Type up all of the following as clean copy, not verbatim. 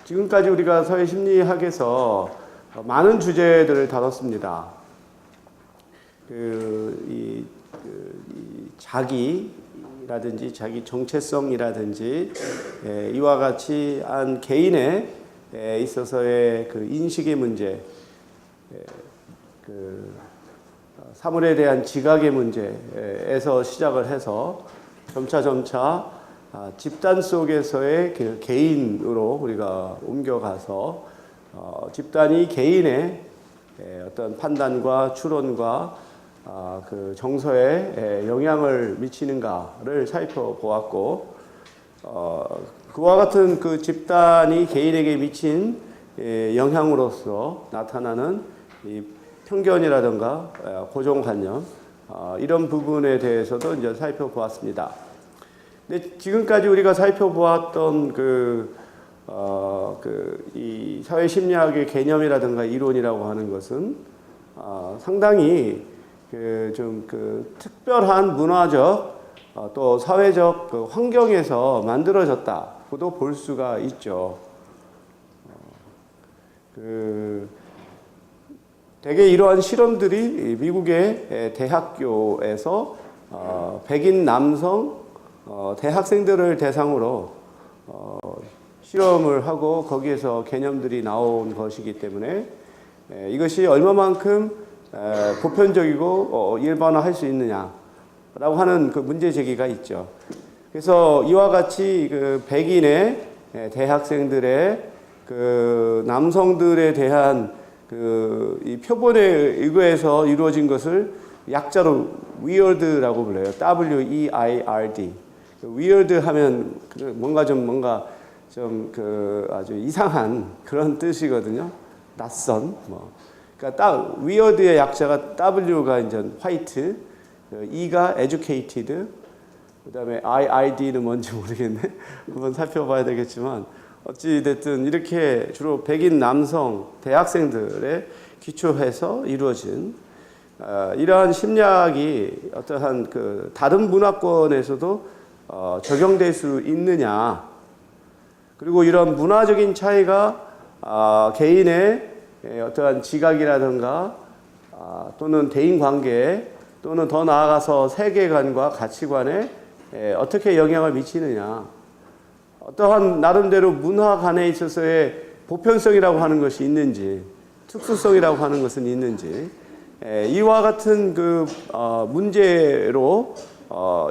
지금까지 우리가 사회심리학에서 많은 주제들을 다뤘습니다. 이 자기라든지 자기 정체성이라든지 이와 같이 한 개인에 있어서의 그 인식의 문제, 사물에 대한 지각의 문제에서 시작을 해서 점차 집단 속에서의 그 개인으로 우리가 옮겨가서 집단이 개인의 어떤 판단과 추론과 그 정서에 영향을 미치는가를 살펴보았고, 그와 같은 그 집단이 개인에게 미친 영향으로서 나타나는 이 편견이라든가 고정관념, 이런 부분에 대해서도 이제 살펴보았습니다. 근데 지금까지 우리가 살펴보았던 이 사회심리학의 개념이라든가 이론이라고 하는 것은 상당히 특별한 문화적 또 사회적 그 환경에서 만들어졌다고도 볼 수가 있죠. 대개 이러한 실험들이 미국의 대학교에서 백인 남성 대학생들을 대상으로 실험을 하고 거기에서 개념들이 나온 것이기 때문에 이것이 얼마만큼 보편적이고 일반화할 수 있느냐라고 하는 그 문제 제기가 있죠. 그래서 이와 같이 그 백인의 대학생들의 그 남성들에 대한 이 표본에 의거해서 이루어진 것을 약자로 weird라고 불러요. W-E-I-R-D. weird 하면 뭔가 좀 아주 이상한 그런 뜻이거든요. 낯선. 그러니까 weird의 약자가 W가 이제 white, E가 educated, 그다음에 IID는 뭔지 모르겠네. 한번 살펴봐야 되겠지만 어찌 됐든 이렇게 주로 백인 남성 대학생들에 기초해서 이루어진 이러한 심리학이 어떠한 그 다른 문화권에서도 적용될 수 있느냐, 그리고 이런 문화적인 차이가 개인의 어떠한 지각이라든가 또는 대인관계 또는 더 나아가서 세계관과 가치관에 어떻게 영향을 미치느냐, 어떠한 나름대로 문화 간에 있어서의 보편성이라고 하는 것이 있는지, 특수성이라고 하는 것은 있는지, 이와 같은 그 문제로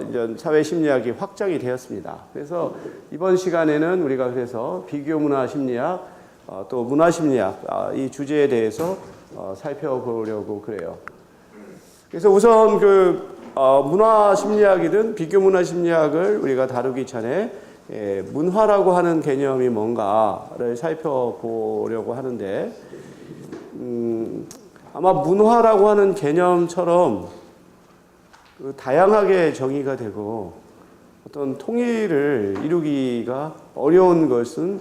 이제 사회심리학이 확장이 되었습니다. 그래서 이번 시간에는 우리가 그래서 비교문화심리학 또 문화심리학 이 주제에 대해서 살펴보려고 그래요. 그래서 우선 문화심리학이든 비교문화심리학을 우리가 다루기 전에 문화라고 하는 개념이 뭔가를 살펴보려고 하는데, 아마 문화라고 하는 개념처럼 다양하게 정의가 되고 어떤 통일을 이루기가 어려운 것은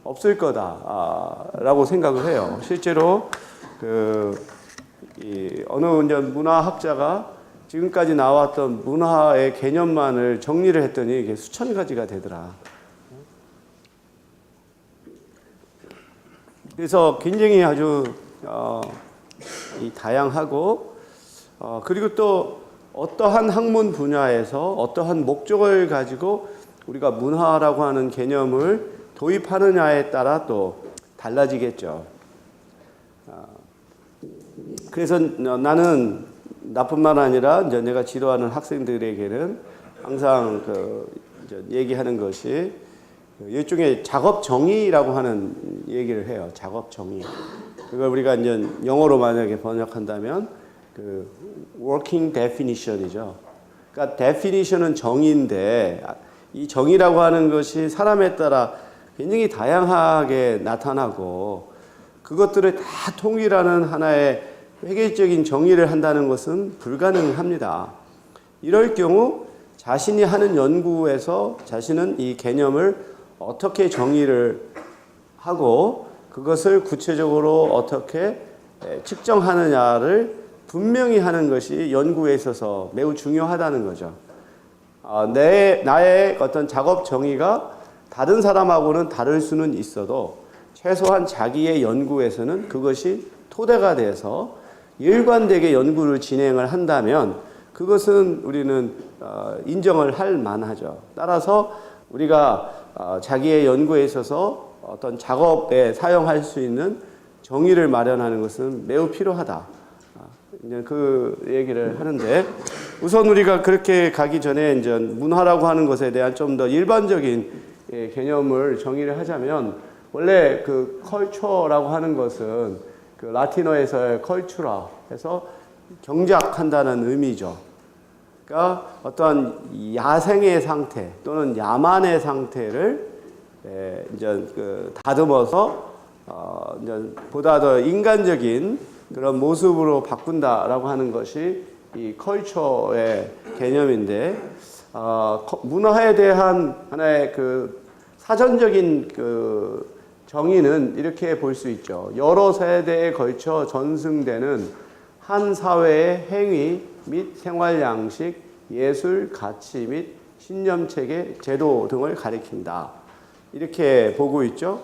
없을 거다라고 생각을 해요. 실제로 어느 문화학자가 지금까지 나왔던 문화의 개념만을 정리를 했더니 이게 수천 가지가 되더라. 그래서 굉장히 아주 다양하고 그리고 또 어떠한 학문 분야에서 어떠한 목적을 가지고 우리가 문화라고 하는 개념을 도입하느냐에 따라 또 달라지겠죠. 그래서 나는 나뿐만 아니라 이제 내가 지도하는 학생들에게는 항상 얘기하는 것이 일종의 작업 정의라고 하는 얘기를 해요. 작업 정의. 그걸 우리가 이제 영어로 만약에 번역한다면 working definition이죠. 그러니까 definition은 정의인데 이 정의라고 하는 것이 사람에 따라 굉장히 다양하게 나타나고 그것들을 다 통일하는 하나의 회계적인 정의를 한다는 것은 불가능합니다. 이럴 경우 자신이 하는 연구에서 자신은 이 개념을 어떻게 정의를 하고 그것을 구체적으로 어떻게 측정하느냐를 분명히 하는 것이 연구에 있어서 매우 중요하다는 거죠. 나의 어떤 작업 정의가 다른 사람하고는 다를 수는 있어도 최소한 자기의 연구에서는 그것이 토대가 돼서 일관되게 연구를 진행을 한다면 그것은 우리는 인정을 할 만하죠. 따라서 우리가 자기의 연구에 있어서 어떤 작업에 사용할 수 있는 정의를 마련하는 것은 매우 필요하다. 이제 그 얘기를 하는데, 우선 우리가 그렇게 가기 전에 이제 문화라고 하는 것에 대한 좀 더 일반적인 개념을 정의를 하자면, 원래 그 컬처라고 하는 것은 그 라틴어에서의 컬추라 해서 경작한다는 의미죠. 그러니까 어떠한 야생의 상태 또는 야만의 상태를 이제 그 다듬어서 이제 보다 더 인간적인 그런 모습으로 바꾼다라고 하는 것이 이 컬처의 개념인데, 문화에 대한 하나의 그 사전적인 그 정의는 이렇게 볼 수 있죠. 여러 세대에 걸쳐 전승되는 한 사회의 행위 및 생활 양식, 예술, 가치 및 신념 체계, 제도 등을 가리킨다. 이렇게 보고 있죠.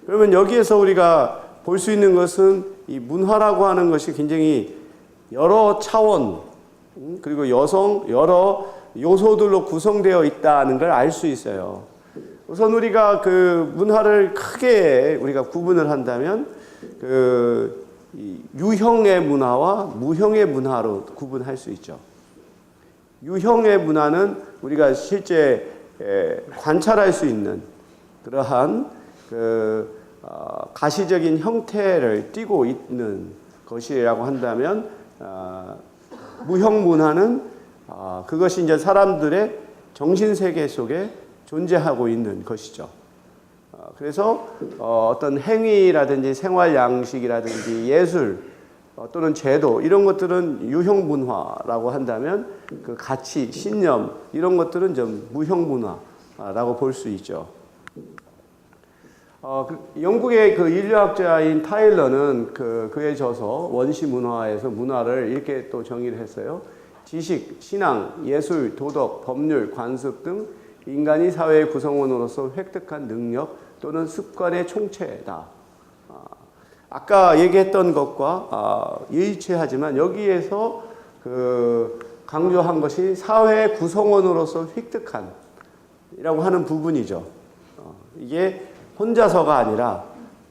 그러면 여기에서 우리가 볼 수 있는 것은 이 문화라고 하는 것이 굉장히 여러 차원, 그리고 여러 요소들로 구성되어 있다는 걸 알 수 있어요. 우선 우리가 그 문화를 크게 우리가 구분을 한다면 그 유형의 문화와 무형의 문화로 구분할 수 있죠. 유형의 문화는 우리가 실제 관찰할 수 있는 그러한 그 가시적인 형태를 띠고 있는 것이라고 한다면, 무형 문화는 그것이 이제 사람들의 정신 세계 속에 존재하고 있는 것이죠. 그래서 어떤 행위라든지 생활 양식이라든지 예술 또는 제도, 이런 것들은 유형 문화라고 한다면 그 가치, 신념, 이런 것들은 좀 무형 문화라고 볼 수 있죠. 영국의 그 인류학자인 타일러는 그의 저서 원시 문화에서 문화를 이렇게 또 정의를 했어요. 지식, 신앙, 예술, 도덕, 법률, 관습 등 인간이 사회의 구성원으로서 획득한 능력 또는 습관의 총체다. 아까 얘기했던 것과 일치하지만 여기에서 그 강조한 것이 사회의 구성원으로서 획득한 이라고 하는 부분이죠. 이게 혼자서가 아니라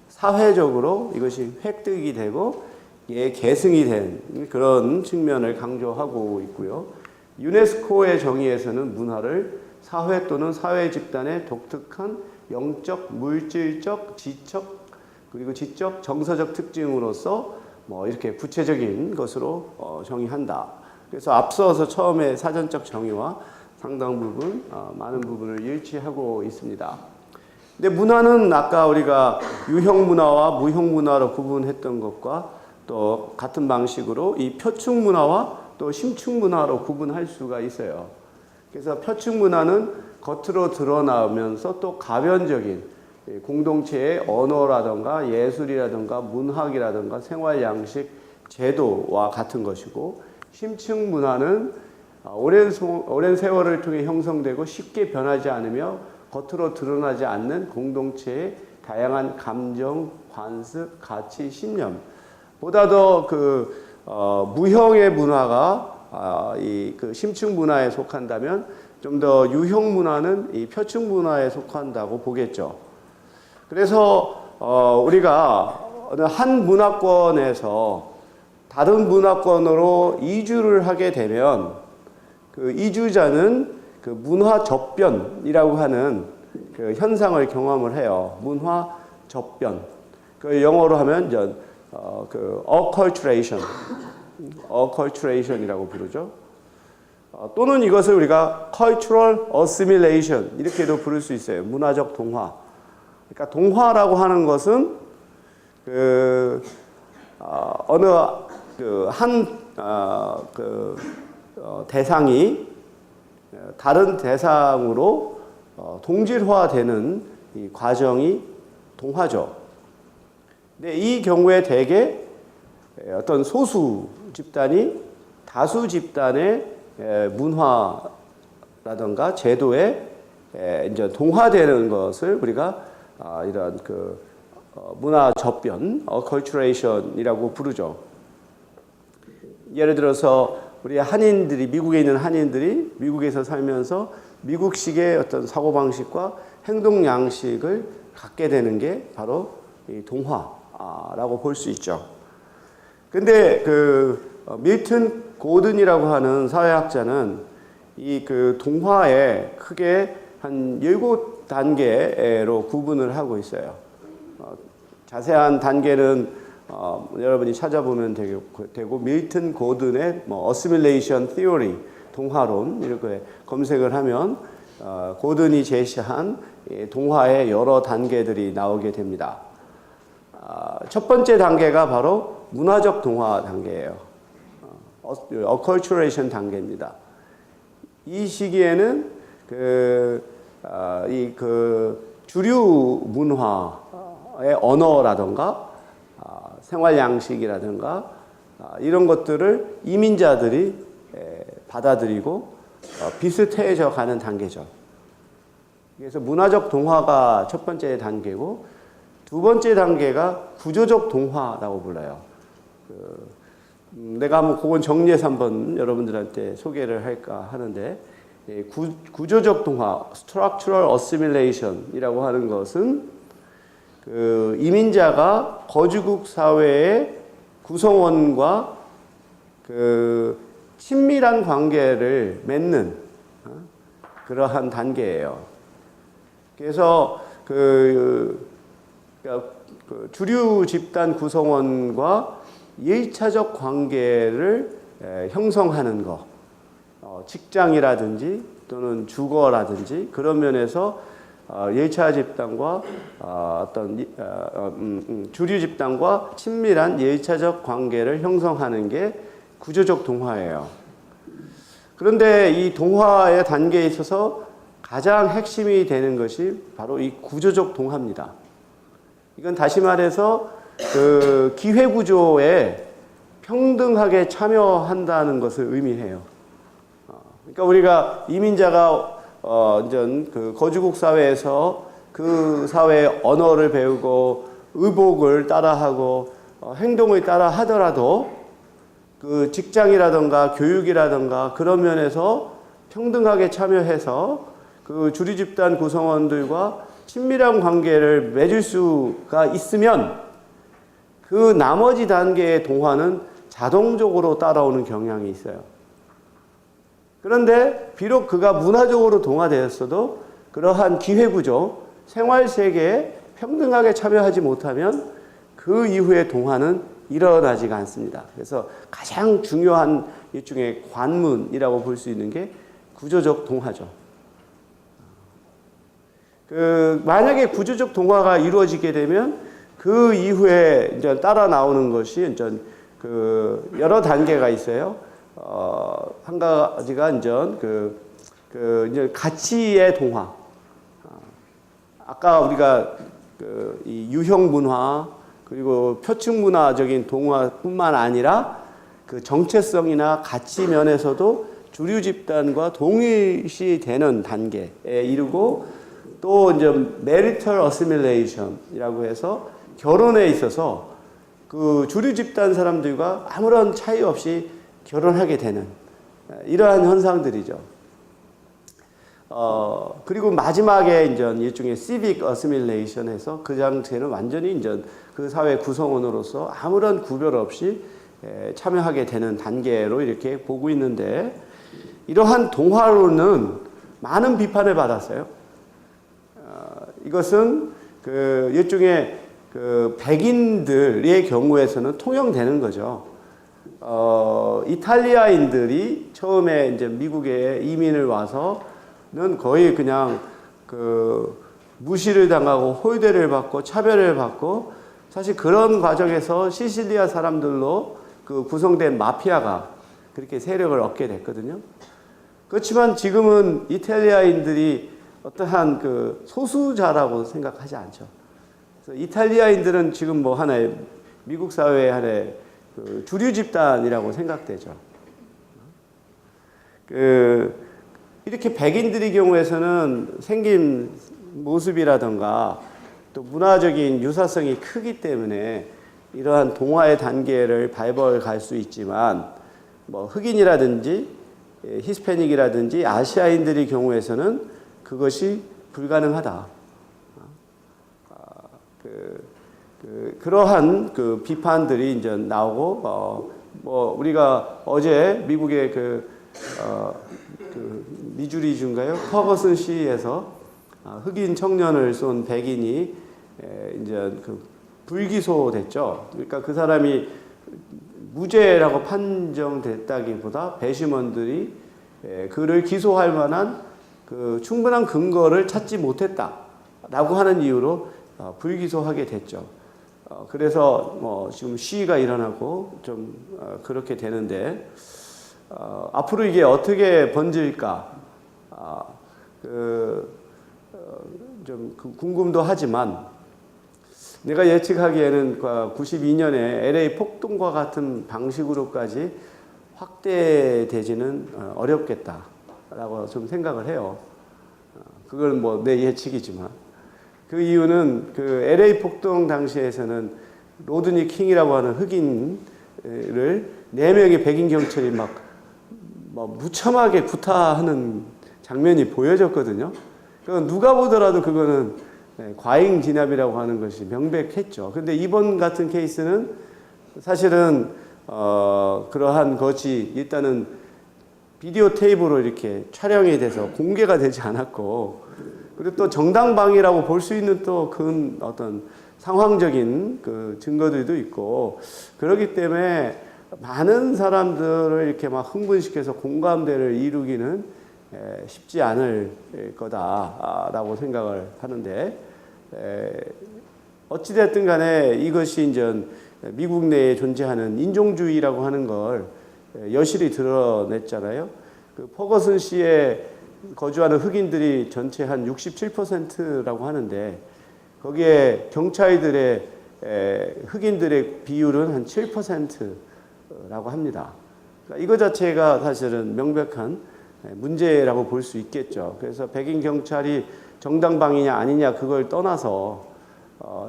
사회적으로 이것이 획득이 되고 계승이 된 그런 측면을 강조하고 있고요. 유네스코의 정의에서는 문화를 사회 또는 사회 집단의 독특한 영적, 물질적, 지적, 그리고 지적, 정서적 특징으로서 뭐 이렇게 구체적인 것으로 정의한다. 그래서 앞서서 처음에 사전적 정의와 상당 부분, 많은 부분을 일치하고 있습니다. 근데 문화는 아까 우리가 유형 문화와 무형 문화로 구분했던 것과 또 같은 방식으로 이 표층 문화와 또 심층 문화로 구분할 수가 있어요. 그래서 표층 문화는 겉으로 드러나면서 또 가변적인 공동체의 언어라든가 예술이라든가 문학이라든가 생활 양식, 제도와 같은 것이고, 심층 문화는 오랜 세월을 통해 형성되고 쉽게 변하지 않으며 겉으로 드러나지 않는 공동체의 다양한 감정, 관습, 가치, 신념, 보다 더 무형의 문화가 그 심층 문화에 속한다면 좀 더 유형 문화는 이 표층 문화에 속한다고 보겠죠. 그래서 우리가 어느 한 문화권에서 다른 문화권으로 이주를 하게 되면 그 이주자는 그 문화 접변이라고 하는 그 현상을 경험을 해요. 문화 접변. 그 영어로 하면 그 acculturation이라고 부르죠. 또는 이것을 우리가 cultural assimilation 이렇게도 부를 수 있어요. 문화적 동화. 그러니까 동화라고 하는 것은 어느 대상이 다른 대상으로 동질화되는 이 과정이 동화죠. 근데 이 경우에 대개 어떤 소수 집단이 다수 집단의 문화라든가 제도에 이제 동화되는 것을 우리가 이런 문화 접변, 어컬츄레이션이라고 부르죠. 예를 들어서 우리 한인들이 미국에 있는 한인들이 미국에서 살면서 미국식의 어떤 사고방식과 행동 양식을 갖게 되는 게 바로 이 동화라고 볼 수 있죠. 근데 밀튼 고든이라고 하는 사회학자는 이 동화에 크게 한 7단계로 구분을 하고 있어요. 자세한 단계는 여러분이 찾아보면 되고 밀튼 고든의 어시밀레이션 티오리, 동화론 이렇게 검색을 하면 고든이 제시한 동화의 여러 단계들이 나오게 됩니다. 첫 번째 단계가 바로 문화적 동화 단계예요. 어컬츄레이션 단계입니다. 이 시기에는 주류 문화의 언어라든가 생활 양식이라든가 이런 것들을 이민자들이 받아들이고 비슷해져 가는 단계죠. 그래서 문화적 동화가 첫 번째 단계고 두 번째 단계가 구조적 동화라고 불러요. 내가 한번 그건 정리해서 한번 여러분들한테 소개를 할까 하는데 구조적 동화, structural assimilation이라고 하는 것은 이민자가 거주국 사회의 구성원과 친밀한 관계를 맺는 그러한 단계예요. 그래서 주류 집단 구성원과 일차적 관계를 형성하는 것, 직장이라든지 또는 주거라든지 그런 면에서 일차 집단과 어떤 주류 집단과 친밀한 일차적 관계를 형성하는 게 구조적 동화예요. 그런데 이 동화의 단계에 있어서 가장 핵심이 되는 것이 바로 이 구조적 동화입니다. 이건 다시 말해서 기회구조에 평등하게 참여한다는 것을 의미해요. 그러니까 우리가 이민자가 거주국 사회에서 그 사회의 언어를 배우고 의복을 따라하고 행동을 따라 하더라도 그 직장이라든가 교육이라든가 그런 면에서 평등하게 참여해서 그 주류 집단 구성원들과 친밀한 관계를 맺을 수가 있으면 그 나머지 단계의 동화는 자동적으로 따라오는 경향이 있어요. 그런데 비록 그가 문화적으로 동화되었어도 그러한 기회구조, 생활세계에 평등하게 참여하지 못하면 그 이후의 동화는 일어나지가 않습니다. 그래서 가장 중요한 일종의 관문이라고 볼 수 있는 게 구조적 동화죠. 만약에 구조적 동화가 이루어지게 되면 그 이후에 이제 따라 나오는 것이 이제 여러 단계가 있어요. 한 가지가 이제 가치의 동화. 아까 우리가 이 유형 문화 그리고 표층 문화적인 동화뿐만 아니라 그 정체성이나 가치 면에서도 주류 집단과 동일시되는 단계에 이르고 또 이제 marital assimilation이라고 해서 결혼에 있어서 그 주류 집단 사람들과 아무런 차이 없이 결혼하게 되는 이러한 현상들이죠. 그리고 마지막에 이제 일종의 civic assimilation에서 그 장체는 완전히 이제 그 사회 구성원으로서 아무런 구별 없이 참여하게 되는 단계로 이렇게 보고 있는데 이러한 동화론은 많은 비판을 받았어요. 이것은 일종의 백인들의 경우에서는 통용되는 거죠. 이탈리아인들이 처음에 이제 미국에 이민을 와서는 거의 그냥 무시를 당하고 홀대를 받고 차별을 받고 사실 그런 과정에서 시실리아 사람들로 구성된 마피아가 그렇게 세력을 얻게 됐거든요. 그렇지만 지금은 이탈리아인들이 어떠한 소수자라고 생각하지 않죠. 그래서 이탈리아인들은 지금 하나의 미국 사회의 하나의 주류 집단이라고 생각되죠. 이렇게 백인들의 경우에서는 생긴 모습이라든가 또 문화적인 유사성이 크기 때문에 이러한 동화의 단계를 밟아 갈 수 있지만 뭐 흑인이라든지 히스패닉이라든지 아시아인들의 경우에서는 그것이 불가능하다. 그러한 그 비판들이 이제 나오고 뭐 우리가 어제 미국의 그 미주리주인가요? 퍼거슨 시에서 흑인 청년을 쏜 백인이 이제 그 불기소됐죠. 그러니까 그 사람이 무죄라고 판정됐다기보다 배심원들이 그를 기소할 만한 그 충분한 근거를 찾지 못했다라고 하는 이유로 불기소하게 됐죠. 그래서 뭐 지금 시위가 일어나고 좀 그렇게 되는데 앞으로 이게 어떻게 번질까 좀 궁금도 하지만 내가 예측하기에는 92년에 LA 폭동과 같은 방식으로까지 확대되지는 어렵겠다라고 좀 생각을 해요. 그건 뭐 내 예측이지만 그 이유는 그 LA 폭동 당시에서는 로드니 킹이라고 하는 흑인을 4명의 백인 경찰이 막 무참하게 구타하는 장면이 보여졌거든요. 그러니까 누가 보더라도 그거는 과잉 진압이라고 하는 것이 명백했죠. 근데 이번 같은 케이스는 사실은 그러한 것이 일단은 비디오 테이프로 이렇게 촬영이 돼서 공개가 되지 않았고, 그리고 또 정당방위라고 볼 수 있는 또 그 어떤 상황적인 그 증거들도 있고, 그렇기 때문에 많은 사람들을 이렇게 막 흥분시켜서 공감대를 이루기는 쉽지 않을 거다라고 생각을 하는데, 어찌됐든 간에 이것이 이제 미국 내에 존재하는 인종주의라고 하는 걸 여실히 드러냈잖아요. 그 퍼거슨 시에 거주하는 흑인들이 전체 한 67%라고 하는데, 거기에 경찰들의 흑인들의 비율은 한 7%라고 합니다. 그러니까 이거 자체가 사실은 명백한 문제라고 볼 수 있겠죠. 그래서 백인 경찰이 정당방위냐 아니냐 그걸 떠나서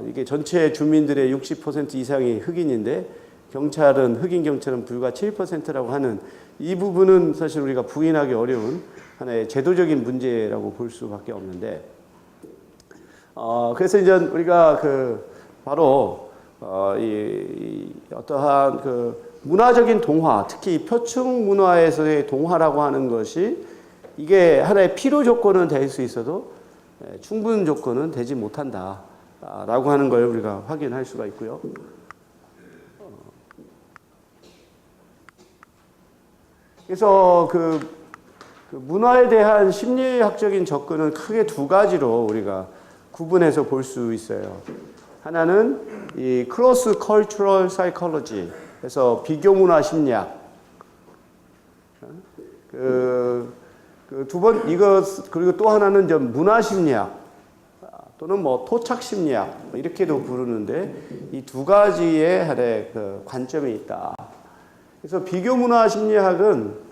이게 전체 주민들의 60% 이상이 흑인인데 경찰은 흑인 경찰은 불과 7%라고 하는 이 부분은 사실 우리가 부인하기 어려운 하나의 제도적인 문제라고 볼 수밖에 없는데, 그래서 이제 우리가 바로 어떠한 문화적인 동화, 특히 표층 문화에서의 동화라고 하는 것이 이게 하나의 필요 조건은 될 수 있어도 충분 조건은 되지 못한다라고 하는 걸 우리가 확인할 수가 있고요. 그래서 그 문화에 대한 심리학적인 접근은 크게 두 가지로 우리가 구분해서 볼 수 있어요. 하나는 이 크로스 컬처럴 사이콜로지, 그래서 비교 문화 심리학. 그리고 또 하나는 이제 문화 심리학 또는 뭐 토착 심리학 이렇게도 부르는데, 이 두 가지의 하나의 관점이 있다. 그래서 비교 문화 심리학은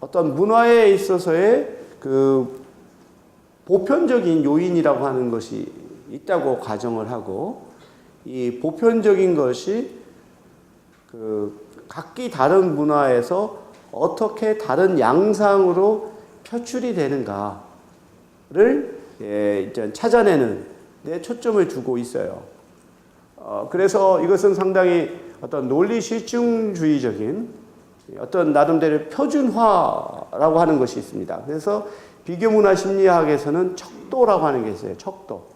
어떤 문화에 있어서의 보편적인 요인이라고 하는 것이 있다고 가정을 하고, 이 보편적인 것이 각기 다른 문화에서 어떻게 다른 양상으로 표출이 되는가를 이제 찾아내는 데 초점을 두고 있어요. 그래서 이것은 상당히 어떤 논리 실증주의적인 어떤 나름대로 표준화라고 하는 것이 있습니다. 그래서 비교문화 심리학에서는 척도라고 하는 게 있어요. 척도.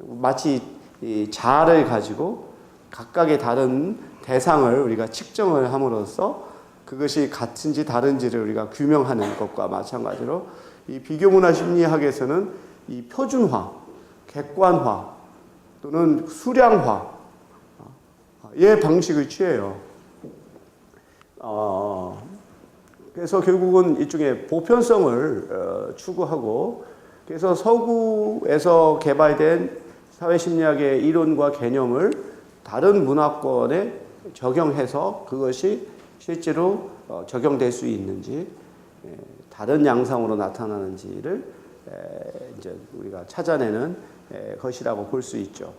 마치 이 자아를 가지고 각각의 다른 대상을 우리가 측정을 함으로써 그것이 같은지 다른지를 우리가 규명하는 것과 마찬가지로 이 비교문화 심리학에서는 이 표준화, 객관화 또는 수량화의 방식을 취해요. 그래서 결국은 일종의 보편성을 추구하고, 그래서 서구에서 개발된 사회심리학의 이론과 개념을 다른 문화권에 적용해서 그것이 실제로 적용될 수 있는지, 다른 양상으로 나타나는지를 이제 우리가 찾아내는 것이라고 볼 수 있죠.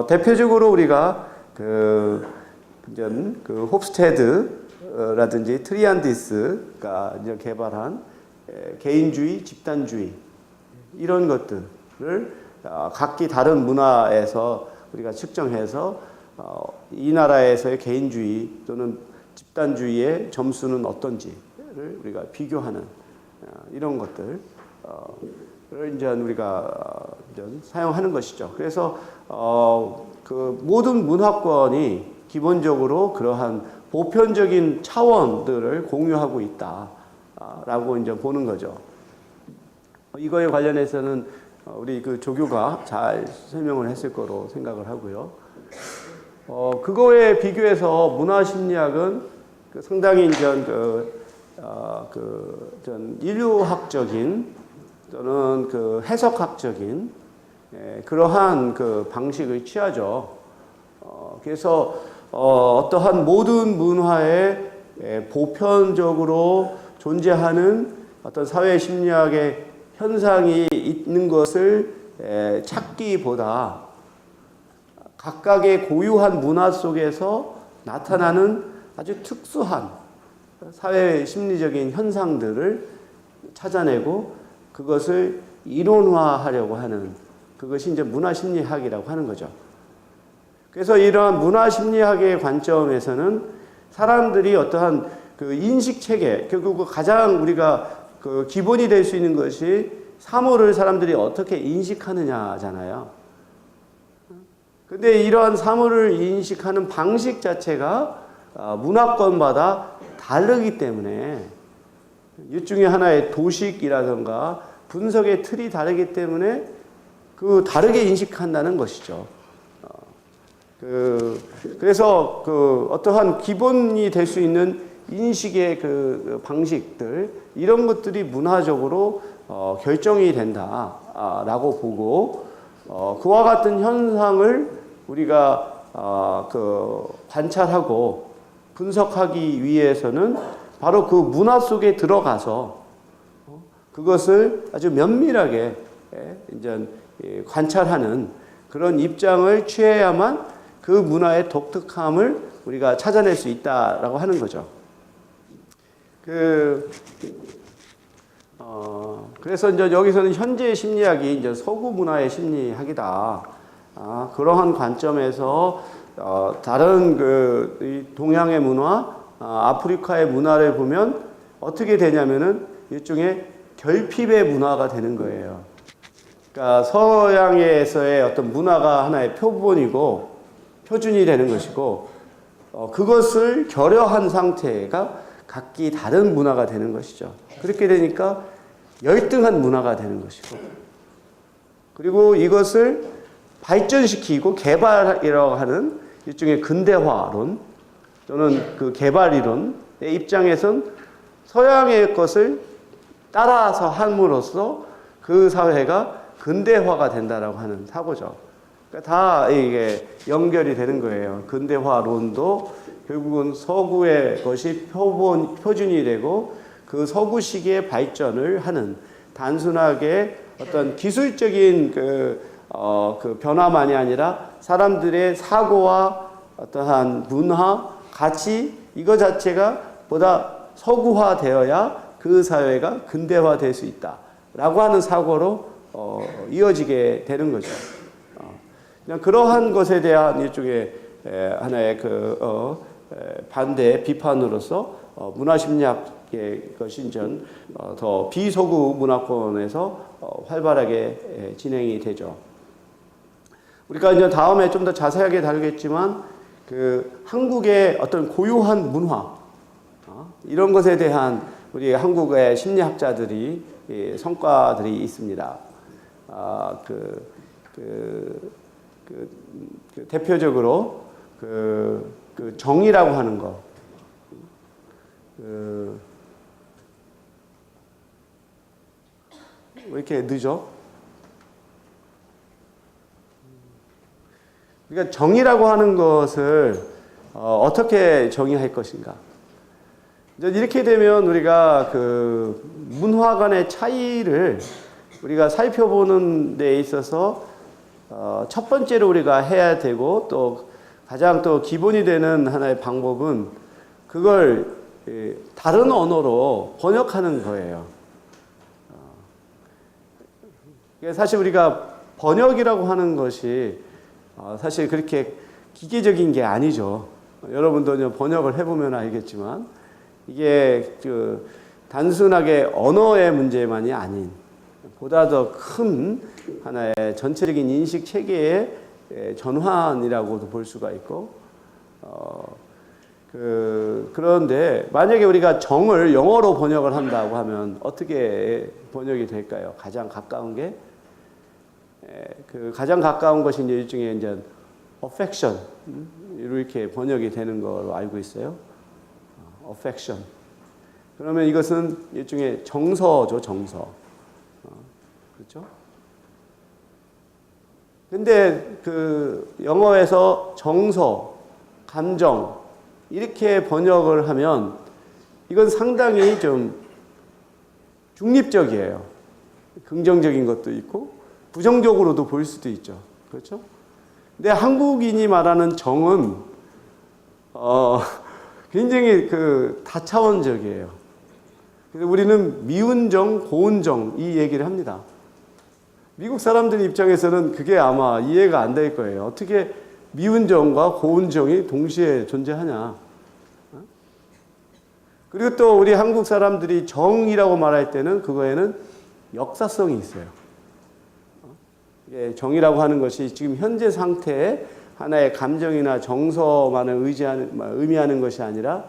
대표적으로 우리가 그 홉스테드라든지 트리안디스가 이제 개발한 개인주의, 집단주의 이런 것들을 각기 다른 문화에서 우리가 측정해서 이 나라에서의 개인주의 또는 집단주의의 점수는 어떤지를 우리가 비교하는 이런 것들을 이제 우리가 사용하는 것이죠. 그래서 그 모든 문화권이 기본적으로 그러한 보편적인 차원들을 공유하고 있다라고 이제 보는 거죠. 이거에 관련해서는 우리 그 조교가 잘 설명을 했을 거로 생각을 하고요. 그거에 비교해서 문화심리학은 상당히 이제 인류학적인 또는 그 해석학적인 그러한 그 방식을 취하죠. 그래서 어떠한 모든 문화에 보편적으로 존재하는 어떤 사회 심리학의 현상이 있는 것을 찾기보다 각각의 고유한 문화 속에서 나타나는 아주 특수한 사회 심리적인 현상들을 찾아내고 그것을 이론화하려고 하는 그것이 이제 문화심리학이라고 하는 거죠. 그래서 이러한 문화심리학의 관점에서는 사람들이 어떠한 그 인식 체계, 결국 가장 우리가 그 기본이 될 수 있는 것이 사물을 사람들이 어떻게 인식하느냐잖아요. 근데 이러한 사물을 인식하는 방식 자체가 문화권마다 다르기 때문에 일종의 하나의 도식이라든가 분석의 틀이 다르기 때문에 그 다르게 인식한다는 것이죠. 그래서 그 어떠한 기본이 될 수 있는 인식의 그 방식들 이런 것들이 문화적으로 결정이 된다라고 보고 그와 같은 현상을 우리가 그 관찰하고 분석하기 위해서는 바로 그 문화 속에 들어가서 그것을 아주 면밀하게 이제 관찰하는 그런 입장을 취해야만 그 문화의 독특함을 우리가 찾아낼 수 있다라고 하는 거죠. 그래서 이제 여기서는 현재 심리학이 이제 서구 문화의 심리학이다. 그러한 관점에서 다른 그 동양의 문화, 아프리카의 문화를 보면 어떻게 되냐면은 일종의 결핍의 문화가 되는 거예요. 그러니까 서양에서의 어떤 문화가 하나의 표본이고 표준이 되는 것이고 그것을 결여한 상태가 각기 다른 문화가 되는 것이죠. 그렇게 되니까 열등한 문화가 되는 것이고 그리고 이것을 발전시키고 개발이라고 하는 일종의 근대화론 또는 그 개발이론의 입장에선 서양의 것을 따라서 함으로써 그 사회가 근대화가 된다라고 하는 사고죠. 그러니까 다 이게 연결이 되는 거예요. 근대화론도 결국은 서구의 것이 표준이 되고 그 서구식의 발전을 하는 단순하게 어떤 기술적인 그 변화만이 아니라 사람들의 사고와 어떠한 문화, 가치 이거 자체가 보다 서구화되어야 그 사회가 근대화될 수 있다라고 하는 사고로 이어지게 되는 거죠. 그냥 그러한 것에 대한 일종의 하나의 반대 비판으로서 문화심리학의 것이 더 비서구 문화권에서 활발하게 진행이 되죠. 우리가 이제 다음에 좀 더 자세하게 다루겠지만 그 한국의 어떤 고유한 문화 이런 것에 대한 우리 한국의 심리학자들이 성과들이 있습니다. 대표적으로 그 정의라고 하는 거. 왜 이렇게 늦어? 그러니까 정의라고 하는 것을 어떻게 정의할 것인가? 이제 이렇게 되면 우리가 그 문화 간의 차이를 우리가 살펴보는 데 있어서 첫 번째로 우리가 해야 되고 또 가장 또 기본이 되는 하나의 방법은 그걸 다른 언어로 번역하는 거예요. 사실 우리가 번역이라고 하는 것이 사실 그렇게 기계적인 게 아니죠. 여러분도 번역을 해보면 알겠지만 이게 그 단순하게 언어의 문제만이 아닌 보다 더 큰 하나의 전체적인 인식 체계의 전환이라고도 볼 수가 있고, 그런데 만약에 우리가 정을 영어로 번역을 한다고 하면 어떻게 번역이 될까요? 가장 가까운 게 가장 가까운 것이 이제 일종의 이제 affection 이렇게 번역이 되는 걸로 알고 있어요. affection. 그러면 이것은 일종의 정서죠, 정서. 그렇죠? 근데 그 영어에서 정서, 감정 이렇게 번역을 하면 이건 상당히 좀 중립적이에요. 긍정적인 것도 있고 부정적으로도 볼 수도 있죠. 그렇죠? 근데 한국인이 말하는 정은 굉장히 그 다차원적이에요. 그래서 우리는 미운 정, 고운 정 이 얘기를 합니다. 미국 사람들 입장에서는 그게 아마 이해가 안 될 거예요. 어떻게 미운 정과 고운 정이 동시에 존재하냐. 그리고 또 우리 한국 사람들이 정이라고 말할 때는 그거에는 역사성이 있어요. 정이라고 하는 것이 지금 현재 상태의 하나의 감정이나 정서만을 의미하는 것이 아니라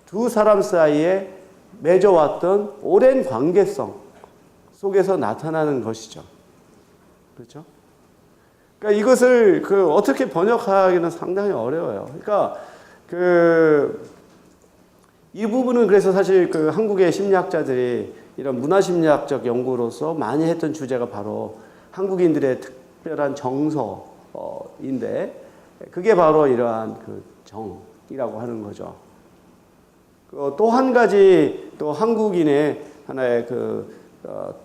두 사람 사이에 맺어왔던 오랜 관계성 속에서 나타나는 것이죠. 그렇죠? 그러니까 이것을 어떻게 번역하기는 상당히 어려워요. 그러니까 이 부분은 그래서 사실 한국의 심리학자들이 이런 문화심리학적 연구로서 많이 했던 주제가 바로 한국인들의 특별한 정서인데 그게 바로 이러한 정이라고 하는 거죠. 또 한 가지 또 한국인의 하나의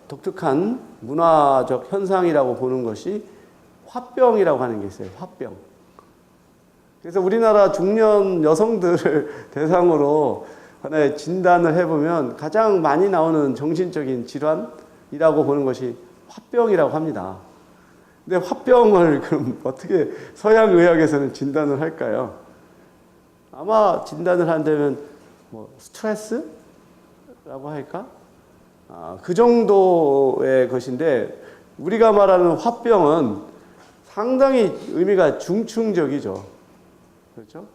독특한 문화적 현상이라고 보는 것이 화병이라고 하는 게 있어요. 화병. 그래서 우리나라 중년 여성들을 대상으로 하나의 진단을 해보면 가장 많이 나오는 정신적인 질환이라고 보는 것이 화병이라고 합니다. 근데 화병을 그럼 어떻게 서양 의학에서는 진단을 할까요? 아마 진단을 한다면 스트레스라고 할까? 그 정도의 것인데 우리가 말하는 화병은 상당히 의미가 중충적이죠. 그렇죠?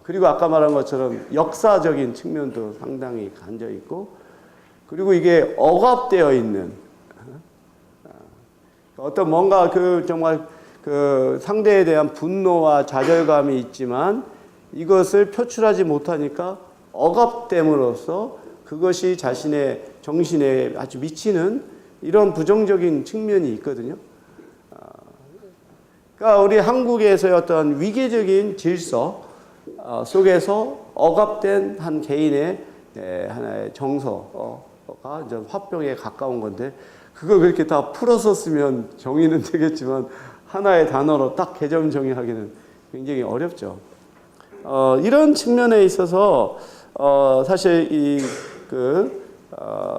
그리고 아까 말한 것처럼 역사적인 측면도 상당히 간져 있고 그리고 이게 억압되어 있는 어떤 뭔가 정말 상대에 대한 분노와 좌절감이 있지만 이것을 표출하지 못하니까 억압됨으로써 그것이 자신의 정신에 아주 미치는 이런 부정적인 측면이 있거든요. 그러니까 우리 한국에서의 어떤 위계적인 질서 속에서 억압된 한 개인의 하나의 정서가 이제 화병에 가까운 건데 그걸 그렇게 다 풀어서 쓰면 정의는 되겠지만 하나의 단어로 딱 개점 정의하기는 굉장히 어렵죠. 이런 측면에 있어서 사실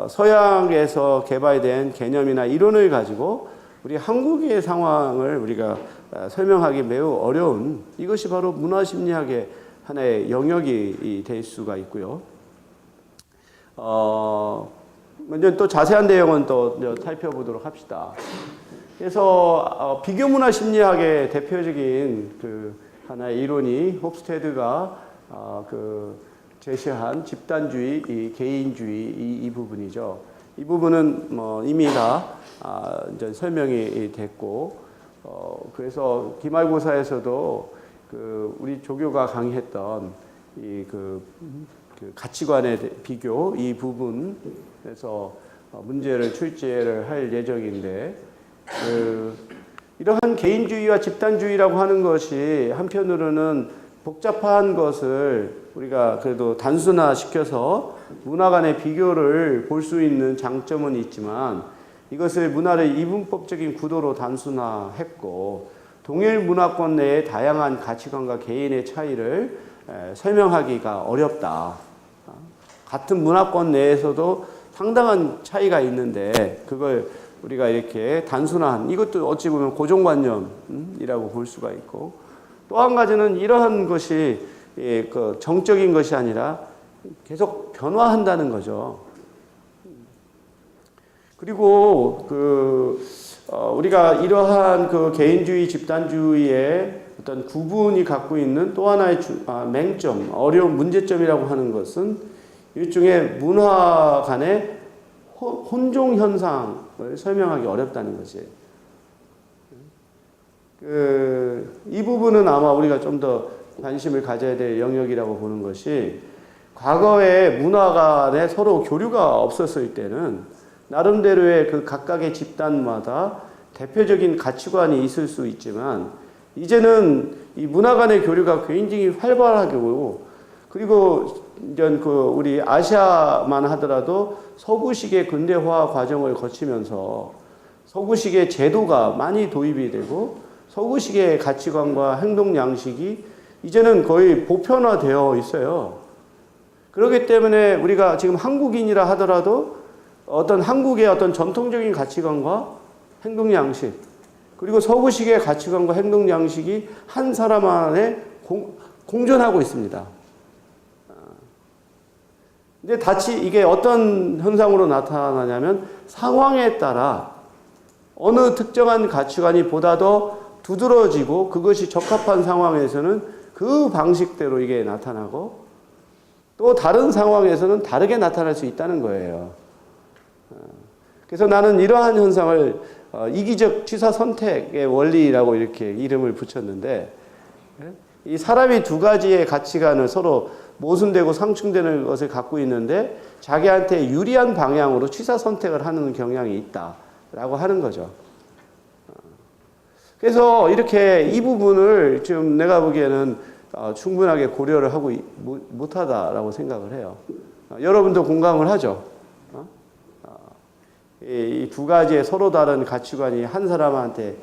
서양에서 개발된 개념이나 이론을 가지고 우리 한국의 상황을 우리가 설명하기 매우 어려운 이것이 바로 문화심리학의 하나의 영역이 될 수가 있고요. 먼저 또 자세한 내용은 또 살펴보도록 합시다. 그래서 비교문화심리학의 대표적인 하나의 이론이 홉스테드가 제시한 집단주의, 개인주의 이 부분이죠. 이 부분은 이미 다 이제 설명이 됐고, 그래서 기말고사에서도 우리 조교가 강의했던 그 가치관의 비교 이 부분에서 문제를 출제를 할 예정인데, 이러한 개인주의와 집단주의라고 하는 것이 한편으로는 복잡한 것을 우리가 그래도 단순화시켜서 문화 간의 비교를 볼 수 있는 장점은 있지만 이것을 문화를 이분법적인 구도로 단순화했고 동일 문화권 내의 다양한 가치관과 개인의 차이를 설명하기가 어렵다. 같은 문화권 내에서도 상당한 차이가 있는데 그걸 우리가 이렇게 단순한 이것도 어찌 보면 고정관념이라고 볼 수가 있고 또 한 가지는 이러한 것이 그 정적인 것이 아니라 계속 변화한다는 거죠. 그리고 우리가 이러한 그 개인주의, 집단주의의 어떤 구분이 갖고 있는 또 하나의 맹점, 어려운 문제점이라고 하는 것은 일종의 문화 간의 혼종 현상을 설명하기 어렵다는 거지. 이 부분은 아마 우리가 좀 더 관심을 가져야 될 영역이라고 보는 것이 과거에 문화 간에 서로 교류가 없었을 때는 나름대로의 그 각각의 집단마다 대표적인 가치관이 있을 수 있지만 이제는 이 문화 간의 교류가 굉장히 활발하게 오고 그리고 이제 우리 아시아만 하더라도 서구식의 근대화 과정을 거치면서 서구식의 제도가 많이 도입이 되고 서구식의 가치관과 행동 양식이 이제는 거의 보편화되어 있어요. 그렇기 때문에 우리가 지금 한국인이라 하더라도 어떤 한국의 어떤 전통적인 가치관과 행동 양식 그리고 서구식의 가치관과 행동 양식이 한 사람 안에 공존하고 있습니다. 근데 이게 어떤 현상으로 나타나냐면 상황에 따라 어느 특정한 가치관이 보다 더 두드러지고 그것이 적합한 상황에서는 그 방식대로 이게 나타나고 또 다른 상황에서는 다르게 나타날 수 있다는 거예요. 그래서 나는 이러한 현상을 이기적 취사 선택의 원리라고 이렇게 이름을 붙였는데 이 사람이 두 가지의 가치관을 서로 모순되고 상충되는 것을 갖고 있는데 자기한테 유리한 방향으로 취사 선택을 하는 경향이 있다라고 하는 거죠. 그래서 이렇게 이 부분을 지금 내가 보기에는 충분하게 고려를 하고 못하다라고 생각을 해요. 여러분도 공감을 하죠? 이 두 가지의 서로 다른 가치관이 한 사람한테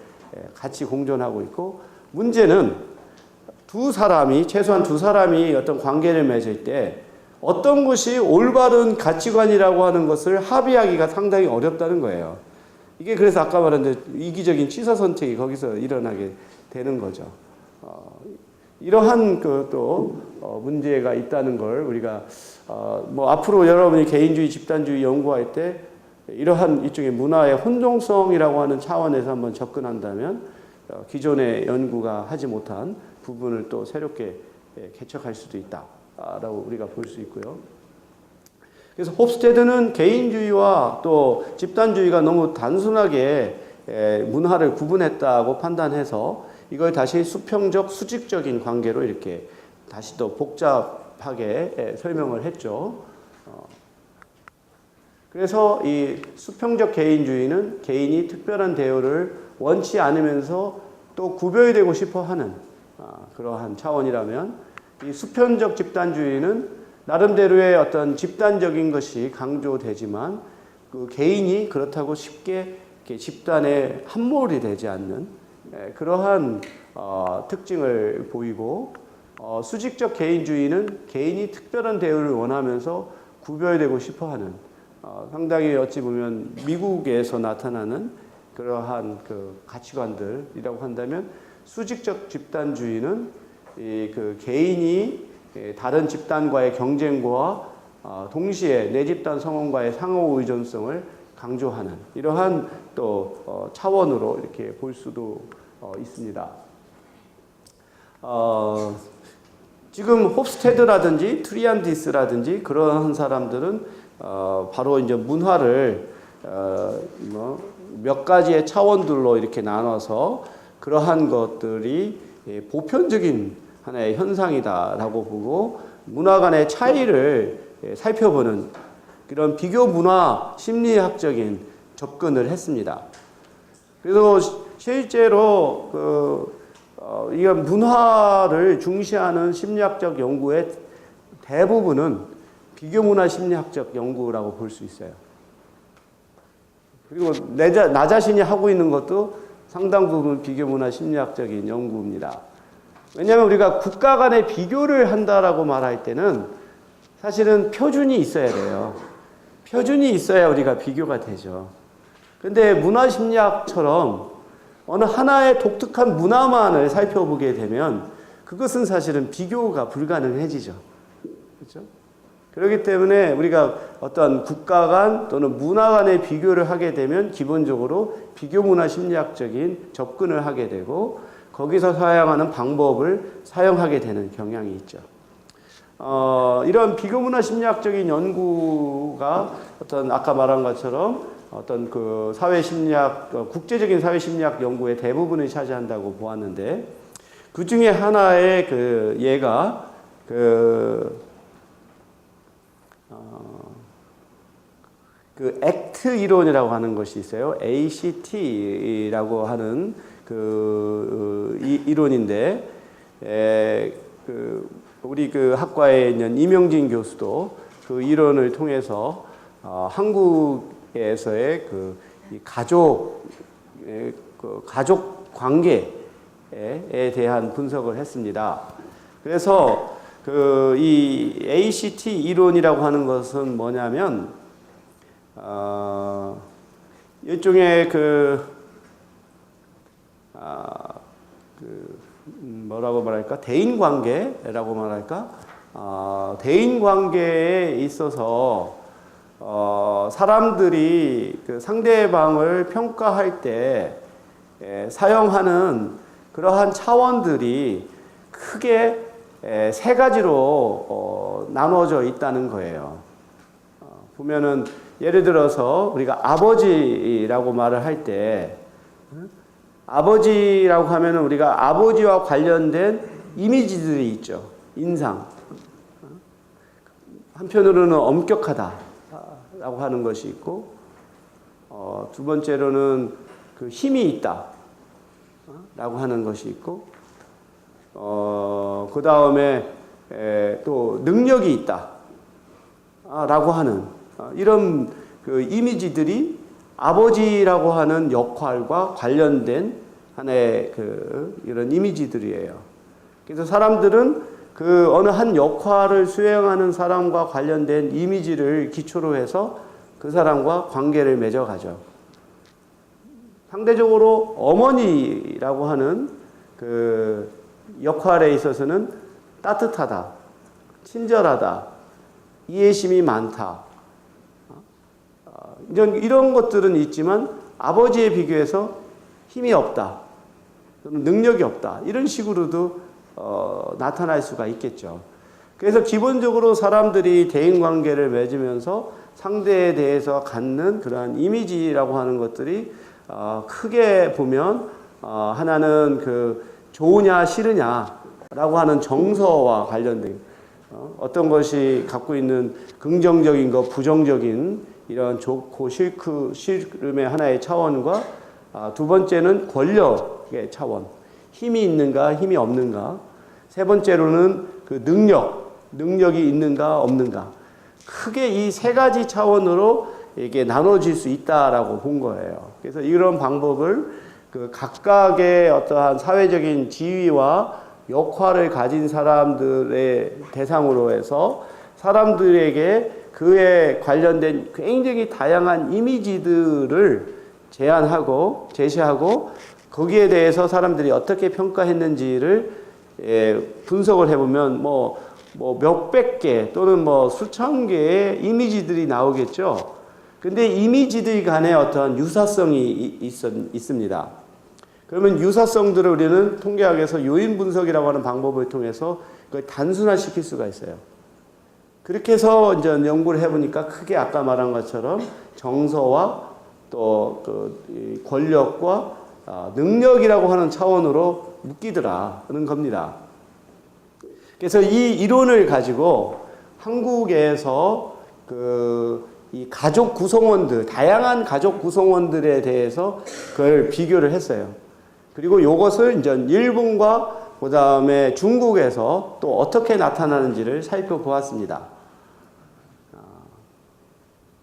같이 공존하고 있고 문제는 최소한 두 사람이 어떤 관계를 맺을 때 어떤 것이 올바른 가치관이라고 하는 것을 합의하기가 상당히 어렵다는 거예요. 이게 그래서 아까 말한 이기적인 취사 선택이 거기서 일어나게 되는 거죠. 이러한 또 문제가 있다는 걸 우리가 앞으로 여러분이 개인주의, 집단주의 연구할 때 이러한 일종의 문화의 혼종성이라고 하는 차원에서 한번 접근한다면 기존의 연구가 하지 못한 부분을 또 새롭게 개척할 수도 있다라고 우리가 볼 수 있고요. 그래서 홉스테드는 개인주의와 또 집단주의가 너무 단순하게 문화를 구분했다고 판단해서 이걸 다시 수평적, 수직적인 관계로 이렇게 다시 또 복잡하게 설명을 했죠. 그래서 이 수평적 개인주의는 개인이 특별한 대우를 원치 않으면서 또 구별되고 싶어 하는 그러한 차원이라면 이 수평적 집단주의는 나름대로의 어떤 집단적인 것이 강조되지만 그 개인이 그렇다고 쉽게 집단의 함몰이 되지 않는 그러한 특징을 보이고 수직적 개인주의는 개인이 특별한 대우를 원하면서 구별되고 싶어하는 상당히 어찌 보면 미국에서 나타나는 그러한 그 가치관들이라고 한다면 수직적 집단주의는 그 개인이 다른 집단과의 경쟁과 동시에 내 집단 성원과의 상호 의존성을 강조하는 이러한 또 차원으로 이렇게 볼 수도 있습니다. 지금 홉스테드라든지 트리안디스라든지 그러한 사람들은 바로 이제 문화를 몇 가지의 차원들로 이렇게 나눠서 그러한 것들이 보편적인 하나의 현상이다라고 보고 문화 간의 차이를 살펴보는 그런 비교 문화 심리학적인 접근을 했습니다. 그래서 실제로 이 문화를 중시하는 심리학적 연구의 대부분은 비교문화 심리학적 연구라고 볼 수 있어요. 그리고 나 자신이 하고 있는 것도 상당 부분 비교문화 심리학적인 연구입니다. 왜냐하면 우리가 국가 간의 비교를 한다라고 말할 때는 사실은 표준이 있어야 돼요. 표준이 있어야 우리가 비교가 되죠. 근데 문화심리학처럼 어느 하나의 독특한 문화만을 살펴보게 되면 그것은 사실은 비교가 불가능해지죠. 그렇죠? 그렇기 때문에 우리가 어떤 국가 간 또는 문화 간의 비교를 하게 되면 기본적으로 비교문화 심리학적인 접근을 하게 되고 거기서 사용하는 방법을 사용하게 되는 경향이 있죠. 이런 비교문화 심리학적인 연구가 어떤 아까 말한 것처럼 어떤 그 사회심리학, 국제적인 사회심리학 연구의 대부분을 차지한다고 보았는데 그 중에 하나의 그 예가 그 액트 이론이라고 하는 것이 있어요. ACT라고 하는 이론인데, 우리 그 학과에 있는 이명진 교수도 그 이론을 통해서 한국에서의 이 가족 관계에 대한 분석을 했습니다. 그래서 이 ACT 이론이라고 하는 것은 뭐냐면, 일종의 뭐라고 말할까? 대인 관계라고 말할까? 대인 관계에 있어서, 사람들이 그 상대방을 평가할 때 사용하는 그러한 차원들이 크게 세 가지로 나누어져 있다는 거예요. 보면은 예를 들어서 우리가 아버지라고 말을 할 때 아버지라고 하면은 우리가 아버지와 관련된 이미지들이 있죠. 인상. 한편으로는 엄격하다라고 하는 것이 있고, 두 번째로는 그 힘이 있다라고 하는 것이 있고, 그 다음에 또 능력이 있다라고 하는 이런 그 이미지들이 아버지라고 하는 역할과 관련된 하나의 이런 이미지들이에요. 그래서 사람들은 그 어느 한 역할을 수행하는 사람과 관련된 이미지를 기초로 해서 그 사람과 관계를 맺어가죠. 상대적으로 어머니라고 하는 그 역할에 있어서는 따뜻하다, 친절하다, 이해심이 많다. 이런 것들은 있지만 아버지에 비교해서 힘이 없다, 능력이 없다. 이런 식으로도 나타날 수가 있겠죠. 그래서 기본적으로 사람들이 대인관계를 맺으면서 상대에 대해서 갖는 그러한 이미지라고 하는 것들이 크게 보면 하나는 그 좋으냐 싫으냐라고 하는 정서와 관련된 어떤 것이 갖고 있는 긍정적인 것, 부정적인 이런 좋고 싫음의 하나의 차원과 두 번째는 권력의 차원, 힘이 있는가 힘이 없는가, 세 번째로는 그 능력이 있는가 없는가, 크게 이 세 가지 차원으로 이게 나눠질 수 있다라고 본 거예요. 그래서 이런 방법을 그 각각의 어떠한 사회적인 지위와 역할을 가진 사람들의 대상으로 해서 사람들에게 그에 관련된 굉장히 다양한 이미지들을 제시하고 거기에 대해서 사람들이 어떻게 평가했는지를 분석을 해보면 몇백 개 또는 수천 개의 이미지들이 나오겠죠. 근데 이미지들 간에 어떤 유사성이 있습니다. 그러면 유사성들을 우리는 통계학에서 요인 분석이라고 하는 방법을 통해서 그걸 단순화시킬 수가 있어요. 그렇게 해서 이제 연구를 해보니까 크게 아까 말한 것처럼 정서와 또 그 권력과 능력이라고 하는 차원으로 묶이더라는 겁니다. 그래서 이 이론을 가지고 한국에서 이 가족 구성원들, 다양한 가족 구성원들에 대해서 그걸 비교를 했어요. 그리고 이것을 이제 일본과 그 다음에 중국에서 또 어떻게 나타나는지를 살펴보았습니다.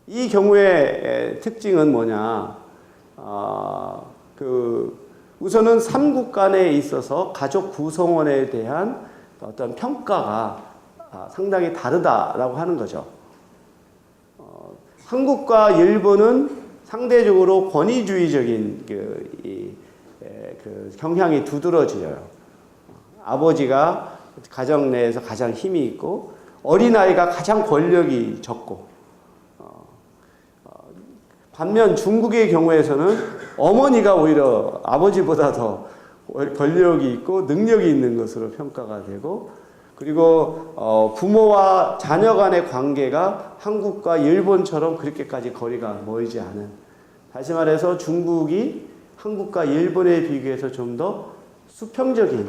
이 경우의 특징은 뭐냐? 우선은 삼국 간에 있어서 가족 구성원에 대한 어떤 평가가 상당히 다르다라고 하는 거죠. 한국과 일본은 상대적으로 권위주의적인 그 경향이 두드러져요. 아버지가 가정 내에서 가장 힘이 있고 어린아이가 가장 권력이 적고 반면 중국의 경우에서는 어머니가 오히려 아버지보다 더 권력이 있고 능력이 있는 것으로 평가가 되고 그리고 부모와 자녀 간의 관계가 한국과 일본처럼 그렇게까지 거리가 멀지 않은 다시 말해서 중국이 한국과 일본에 비교해서 좀 더 수평적인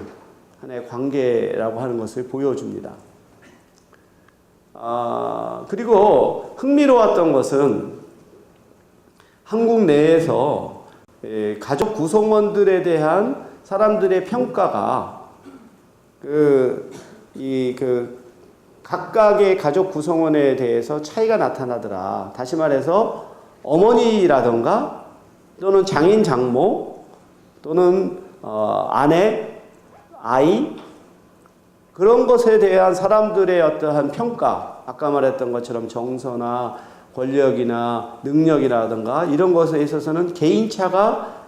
하나의 관계라고 하는 것을 보여줍니다. 그리고 흥미로웠던 것은 한국 내에서 가족 구성원들에 대한 사람들의 평가가 각각의 가족 구성원에 대해서 차이가 나타나더라. 다시 말해서 어머니라던가 또는 장인 장모 또는 아내, 아이 그런 것에 대한 사람들의 어떠한 평가 아까 말했던 것처럼 정서나 권력이나 능력이라든가 이런 것에 있어서는 개인차가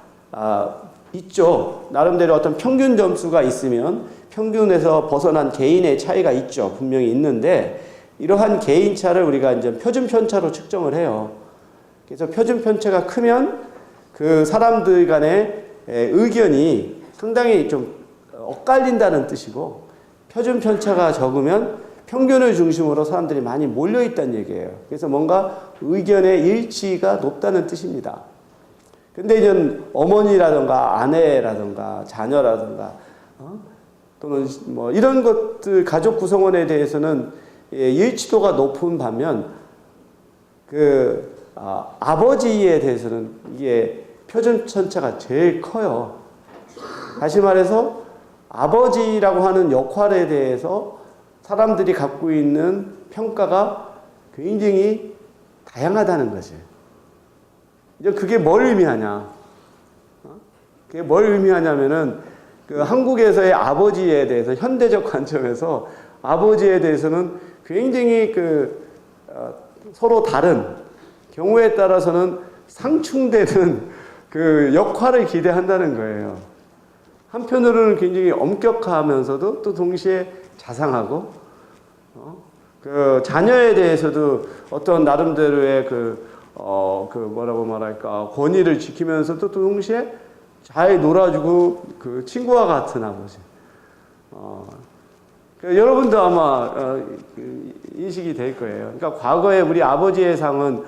있죠. 나름대로 어떤 평균 점수가 있으면 평균에서 벗어난 개인의 차이가 있죠. 분명히 있는데 이러한 개인차를 우리가 이제 표준 편차로 측정을 해요. 그래서 표준 편차가 크면 그 사람들 간의 의견이 상당히 좀 엇갈린다는 뜻이고 표준 편차가 적으면 평균을 중심으로 사람들이 많이 몰려있다는 얘기예요. 그래서 뭔가 의견의 일치가 높다는 뜻입니다. 근데 이제 어머니라든가 아내라든가 자녀라든가 또는 뭐 이런 것들 가족 구성원에 대해서는 일치도가 높은 반면 아버지에 대해서는 이게 표준 편차가 제일 커요. 다시 말해서 아버지라고 하는 역할에 대해서 사람들이 갖고 있는 평가가 굉장히 다양하다는 거지. 이제 그게 뭘 의미하냐? 그게 뭘 의미하냐면은 한국에서의 아버지에 대해서 현대적 관점에서 아버지에 대해서는 굉장히 서로 다른 경우에 따라서는 상충되는 역할을 기대한다는 거예요. 한편으로는 굉장히 엄격하면서도 또 동시에 자상하고 자녀에 대해서도 어떤 나름대로의 뭐라고 말할까 권위를 지키면서도 또 동시에 잘 놀아주고 친구와 같은 아버지. 여러분도 아마 인식이 될 거예요. 그러니까 과거에 우리 아버지의 상은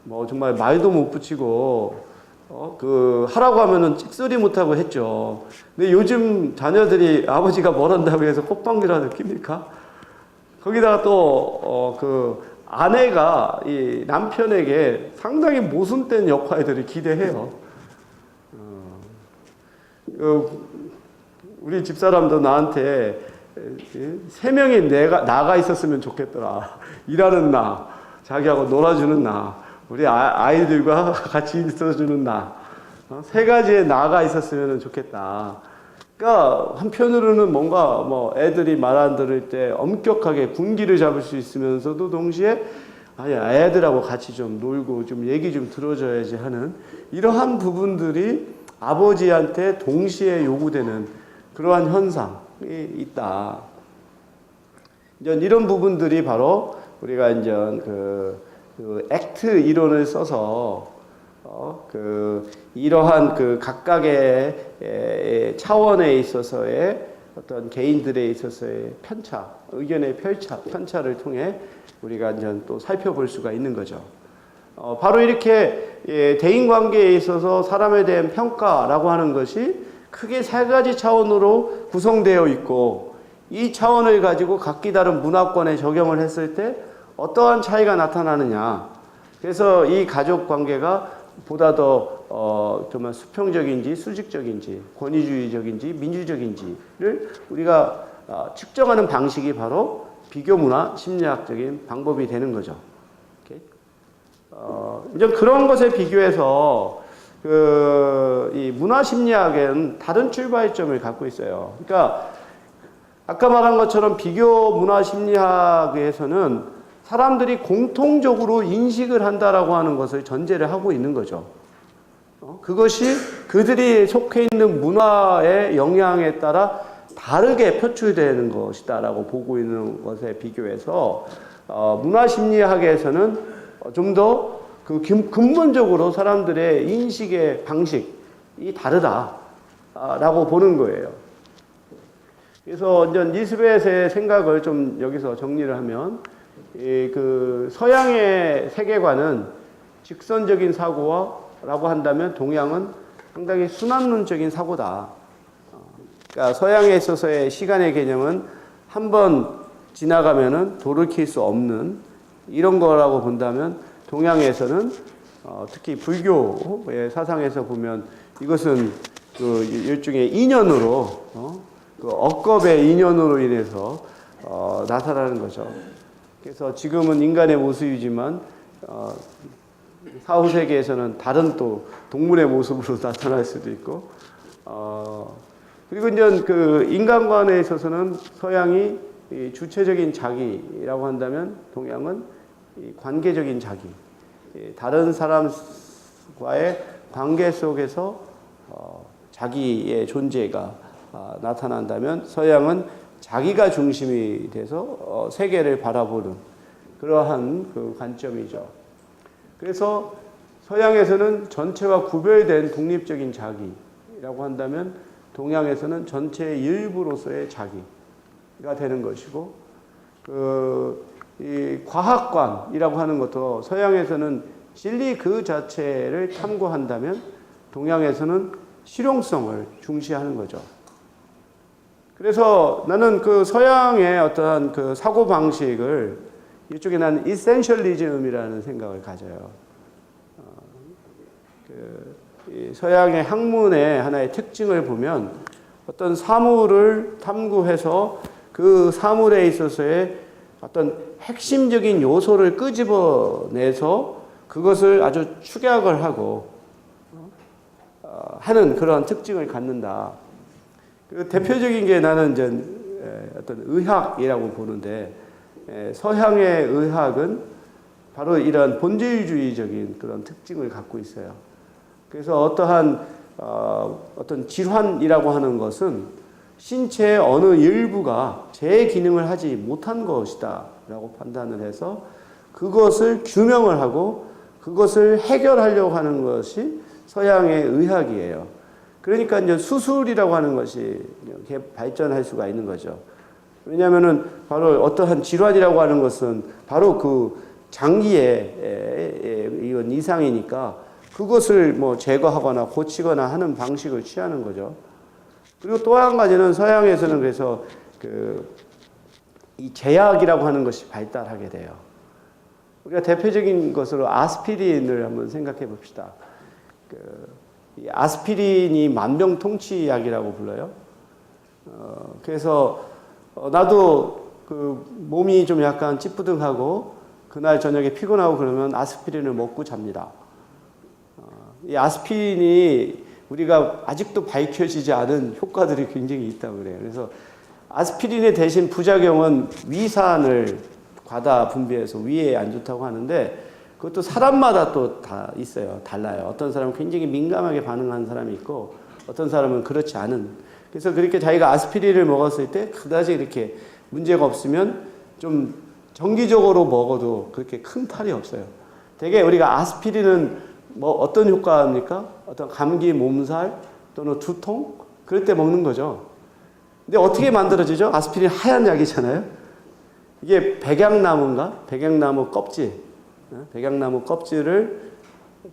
뭐 정말 말도 못 붙이고 하라고 하면은 찍소리 못하고 했죠. 근데 요즘 자녀들이 아버지가 뭘 한다고 해서 콧방귀라도 낍니까? 거기다가 또 아내가 이 남편에게 상당히 모순된 역할들을 기대해요. 우리 집사람도 나한테 3명이 나가 있었으면 좋겠더라. 일하는 나, 자기하고 놀아주는 나, 우리 아이들과 같이 있어주는 나, 3가지의 나가 있었으면 좋겠다. 그러니까 한편으로는 뭔가 애들이 말 안 들을 때 엄격하게 군기를 잡을 수 있으면서도 동시에 애들하고 같이 좀 놀고 좀 얘기 좀 들어줘야지 하는 이러한 부분들이 아버지한테 동시에 요구되는 그러한 현상이 있다. 이제 이런 부분들이 바로 우리가 이제 액트 이론을 써서 이러한 각각의 차원에 있어서의 어떤 개인들에 있어서의 편차, 의견의 편차를 통해 우리가 이제 또 살펴볼 수가 있는 거죠. 바로 이렇게 대인관계에 있어서 사람에 대한 평가라고 하는 것이 크게 3가지 차원으로 구성되어 있고 이 차원을 가지고 각기 다른 문화권에 적용을 했을 때 어떠한 차이가 나타나느냐. 그래서 이 가족 관계가 보다 더 정말 수평적인지 수직적인지 권위주의적인지 민주적인지를 우리가 측정하는 방식이 바로 비교 문화 심리학적인 방법이 되는 거죠. 이제 그런 것에 비교해서 이 문화 심리학은 다른 출발점을 갖고 있어요. 그러니까 아까 말한 것처럼 비교 문화 심리학에서는 사람들이 공통적으로 인식을 한다라고 하는 것을 전제를 하고 있는 거죠. 그것이 그들이 속해 있는 문화의 영향에 따라 다르게 표출되는 것이다라고 보고 있는 것에 비교해서 문화 심리학에서는 좀 더 그 근본적으로 사람들의 인식의 방식이 다르다라고 보는 거예요. 그래서 이제 니스벳의 생각을 좀 여기서 정리를 하면 그 서양의 세계관은 직선적인 사고라고 한다면 동양은 상당히 순환론적인 사고다. 그러니까 서양에 있어서의 시간의 개념은 한번 지나가면은 돌이킬 수 없는 이런 거라고 본다면 동양에서는 특히 불교의 사상에서 보면 이것은 그 일종의 인연으로 그 억겁의 인연으로 인해서 나타나는 거죠. 그래서 지금은 인간의 모습이지만 사후 세계에서는 다른 또 동물의 모습으로 나타날 수도 있고 그리고 이제 그 인간관에 있어서는 서양이 이 주체적인 자기라고 한다면 동양은 이 관계적인 자기, 다른 사람과의 관계 속에서 자기의 존재가 나타난다면 서양은 자기가 중심이 돼서 세계를 바라보는 그러한 그 관점이죠. 그래서 서양에서는 전체와 구별된 독립적인 자기라고 한다면 동양에서는 전체의 일부로서의 자기가 되는 것이고 이 과학관이라고 하는 것도 서양에서는 진리 그 자체를 탐구한다면 동양에서는 실용성을 중시하는 거죠. 그래서 나는 그 서양의 어떠한 그 사고 방식을 이쪽에 나는 이센셜리즘이라는 생각을 가져요. 이 서양의 학문의 하나의 특징을 보면 어떤 사물을 탐구해서 그 사물에 있어서의 어떤 핵심적인 요소를 끄집어내서 그것을 아주 축약을 하고 하는 그런 특징을 갖는다. 그 대표적인 게 나는 이제 어떤 의학이라고 보는데 서양의 의학은 바로 이런 본질주의적인 그런 특징을 갖고 있어요. 그래서 어떤 질환이라고 하는 것은 신체의 어느 일부가 제 기능을 하지 못한 것이다 라고 판단을 해서 그것을 규명을 하고 그것을 해결하려고 하는 것이 서양의 의학이에요. 그러니까 이제 수술이라고 하는 것이 이렇게 발전할 수가 있는 거죠. 왜냐하면은 바로 어떠한 질환이라고 하는 것은 바로 그 장기의 이런 이상이니까 그것을 뭐 제거하거나 고치거나 하는 방식을 취하는 거죠. 그리고 또 한 가지는 서양에서는 그래서 이 제약이라고 하는 것이 발달하게 돼요. 우리가 대표적인 것으로 아스피린을 한번 생각해 봅시다. 이 아스피린이 만병통치약이라고 불러요. 그래서 나도 그 몸이 좀 약간 찌뿌둥하고 그날 저녁에 피곤하고 그러면 아스피린을 먹고 잡니다. 이 아스피린이 우리가 아직도 밝혀지지 않은 효과들이 굉장히 있다고 그래요. 그래서 아스피린의 대신 부작용은 위산을 과다 분비해서 위에 안 좋다고 하는데 그것도 사람마다 또 다 있어요. 달라요. 어떤 사람은 굉장히 민감하게 반응하는 사람이 있고 어떤 사람은 그렇지 않은. 그래서 그렇게 자기가 아스피린을 먹었을 때 그다지 이렇게 문제가 없으면 좀 정기적으로 먹어도 그렇게 큰 탈이 없어요. 되게 우리가 아스피린은 뭐 어떤 효과입니까? 어떤 감기, 몸살 또는 두통 그럴 때 먹는 거죠. 근데 어떻게 만들어지죠? 아스피린 하얀 약이잖아요. 이게 백약나무인가? 백약나무 껍질, 백약나무 껍질을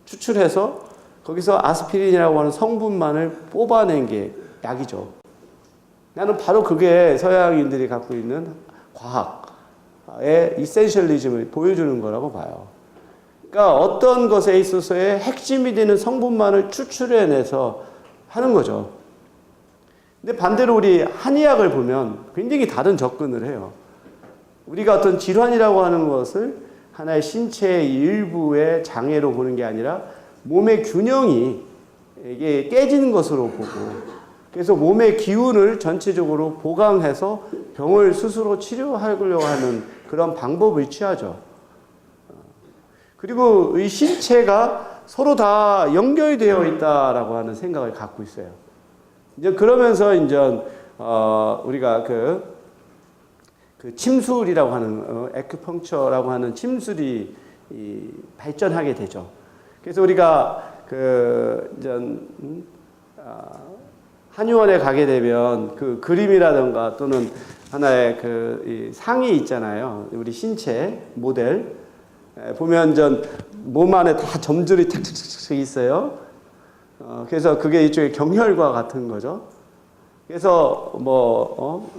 추출해서 거기서 아스피린이라고 하는 성분만을 뽑아낸 게 약이죠. 나는 바로 그게 서양인들이 갖고 있는 과학의 이센셜리즘을 보여주는 거라고 봐요. 그러니까 어떤 것에 있어서의 핵심이 되는 성분만을 추출해내서 하는 거죠. 근데 반대로 우리 한의학을 보면 굉장히 다른 접근을 해요. 우리가 어떤 질환이라고 하는 것을 하나의 신체의 일부의 장애로 보는 게 아니라 몸의 균형이 이게 깨지는 것으로 보고, 그래서 몸의 기운을 전체적으로 보강해서 병을 스스로 치료하려고 하는 그런 방법을 취하죠. 그리고 이 신체가 서로 다 연결되어 있다라고 하는 생각을 갖고 있어요. 이제 그러면서 이제 우리가 그 침술이라고 하는 에큐펑처라고 하는 침술이 발전하게 되죠. 그래서 우리가 한의원에 가게 되면 그 그림이라든가 또는 하나의 이 상이 있잖아요. 우리 신체 모델 보면 몸 안에 다 점들이 탁탁탁 있어요. 그래서 그게 일종의 경혈과 같은 거죠. 그래서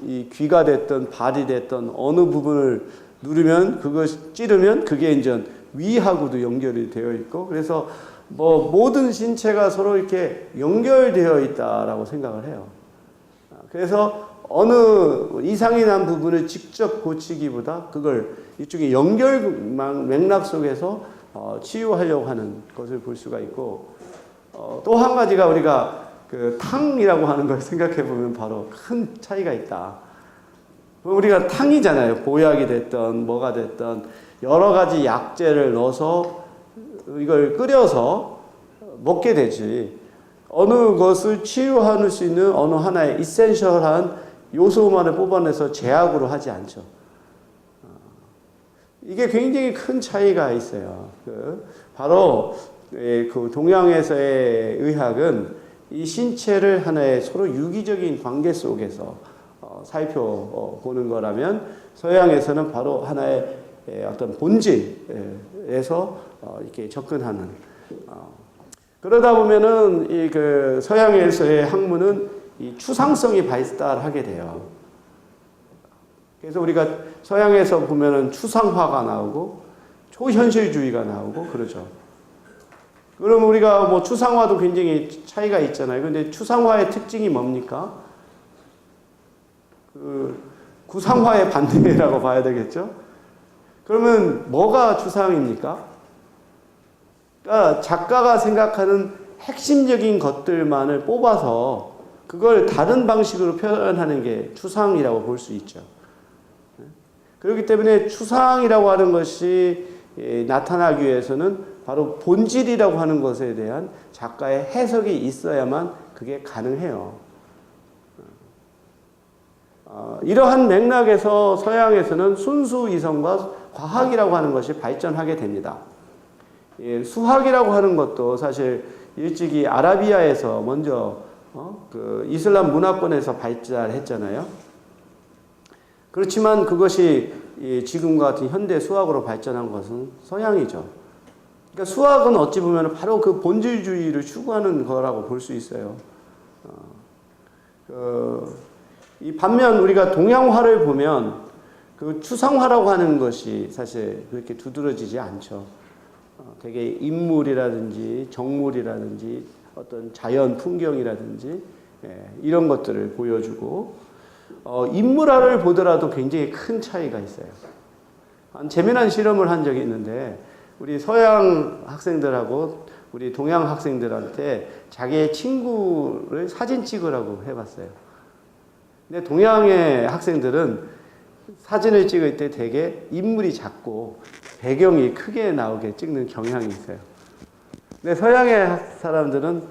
이 귀가 됐든 발이 됐든 어느 부분을 누르면 그것이 찌르면 그게 이제 위하고도 연결이 되어 있고, 그래서 모든 신체가 서로 이렇게 연결되어 있다라고 생각을 해요. 그래서 어느 이상이 난 부분을 직접 고치기보다 그걸 이쪽에 연결 맥락 속에서 치유하려고 하는 것을 볼 수가 있고, 또 한 가지가 우리가 그 탕이라고 하는 걸 생각해 보면 바로 큰 차이가 있다. 우리가 탕이잖아요. 보약이 됐던 뭐가 됐던 여러 가지 약재를 넣어서 이걸 끓여서 먹게 되지, 어느 것을 치유할 수 있는 어느 하나의 이센셜한 요소만을 뽑아내서 제약으로 하지 않죠. 이게 굉장히 큰 차이가 있어요. 바로 그 동양에서의 의학은 이 신체를 하나의 서로 유기적인 관계 속에서 살펴보는 거라면, 서양에서는 바로 하나의 어떤 본질에서 이렇게 접근하는. 그러다 보면은 그 서양에서의 학문은 이 추상성이 발달하게 돼요. 그래서 우리가 서양에서 보면은 추상화가 나오고 초현실주의가 나오고 그러죠. 그럼 우리가 추상화도 굉장히 차이가 있잖아요. 근데 추상화의 특징이 뭡니까? 구상화의 반대라고 봐야 되겠죠? 그러면 뭐가 추상입니까? 그러니까 작가가 생각하는 핵심적인 것들만을 뽑아서 그걸 다른 방식으로 표현하는 게 추상이라고 볼 수 있죠. 그렇기 때문에 추상이라고 하는 것이 나타나기 위해서는 바로 본질이라고 하는 것에 대한 작가의 해석이 있어야만 그게 가능해요. 이러한 맥락에서 서양에서는 순수 이성과 과학이라고 하는 것이 발전하게 됩니다. 수학이라고 하는 것도 사실 일찍이 아라비아에서 먼저 그 이슬람 문화권에서 발달했잖아요. 그렇지만 그것이 지금과 같은 현대 수학으로 발전한 것은 서양이죠. 그러니까 수학은 어찌 보면 바로 그 본질주의를 추구하는 거라고 볼 수 있어요. 이 반면 우리가 동양화를 보면 그 추상화라고 하는 것이 사실 그렇게 두드러지지 않죠. 되게 인물이라든지 정물이라든지 어떤 자연 풍경이라든지 이런 것들을 보여주고, 인물화를 보더라도 굉장히 큰 차이가 있어요. 재미난 실험을 한 적이 있는데, 우리 서양 학생들하고 우리 동양 학생들한테 자기의 친구를 사진 찍으라고 해봤어요. 근데 동양의 학생들은 사진을 찍을 때 되게 인물이 작고 배경이 크게 나오게 찍는 경향이 있어요. 근데 서양의 사람들은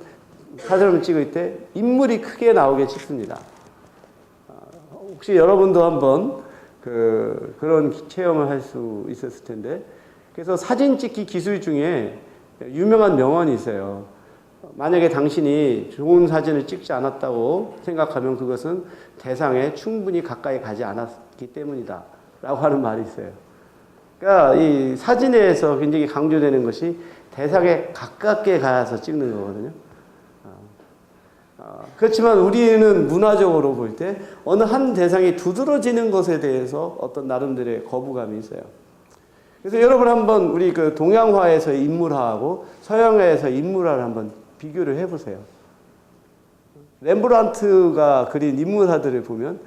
사진을 찍을 때 인물이 크게 나오게 찍습니다. 혹시 여러분도 한번 그런 체험을 할 수 있었을 텐데, 그래서 사진 찍기 기술 중에 유명한 명언이 있어요. 만약에 당신이 좋은 사진을 찍지 않았다고 생각하면 그것은 대상에 충분히 가까이 가지 않았기 때문이다 라고 하는 말이 있어요. 그러니까 이 사진에서 굉장히 강조되는 것이 대상에 가깝게 가서 찍는 거거든요. 그렇지만 우리는 문화적으로 볼 때 어느 한 대상이 두드러지는 것에 대해서 어떤 나름대로의 거부감이 있어요. 그래서 여러분 한번 우리 그 동양화에서의 인물화하고 서양화에서의 인물화를 한번 비교를 해보세요. 렘브란트가 그린 인물화들을 보면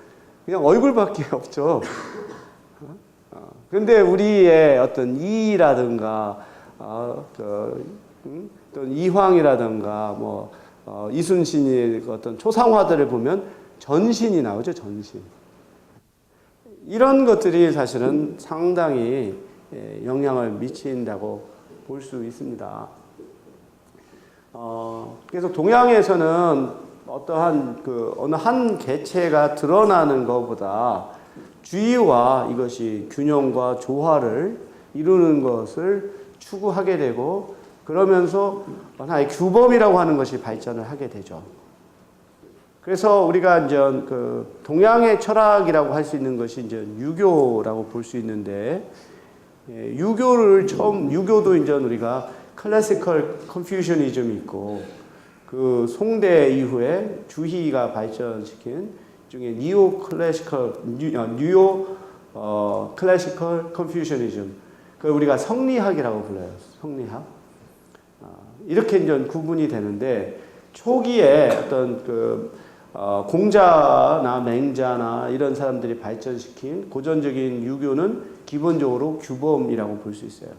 그냥 얼굴밖에 없죠. 그런데 우리의 어떤 이라든가 또 이황이라든가 뭐 이순신의 어떤 초상화들을 보면 전신이 나오죠, 전신. 이런 것들이 사실은 상당히 영향을 미친다고 볼 수 있습니다. 그래서 동양에서는 어떠한 어느 한 개체가 드러나는 것보다 주의와 이것이 균형과 조화를 이루는 것을 추구하게 되고 그러면서 하나의 규범이라고 하는 것이 발전을 하게 되죠. 그래서 우리가 이제 동양의 철학이라고 할 수 있는 것이 이제 유교라고 볼 수 있는데 유교도 이제 우리가 클래시컬 컨퓨셔니즘이 있고 그 송대 이후에 주희가 발전시킨 중에 니오 클래시컬 컨퓨셔니즘 그 우리가 성리학이라고 불러요. 성리학 이렇게 이제 구분이 되는데 초기에 어떤 공자나 맹자나 이런 사람들이 발전시킨 고전적인 유교는 기본적으로 규범이라고 볼 수 있어요.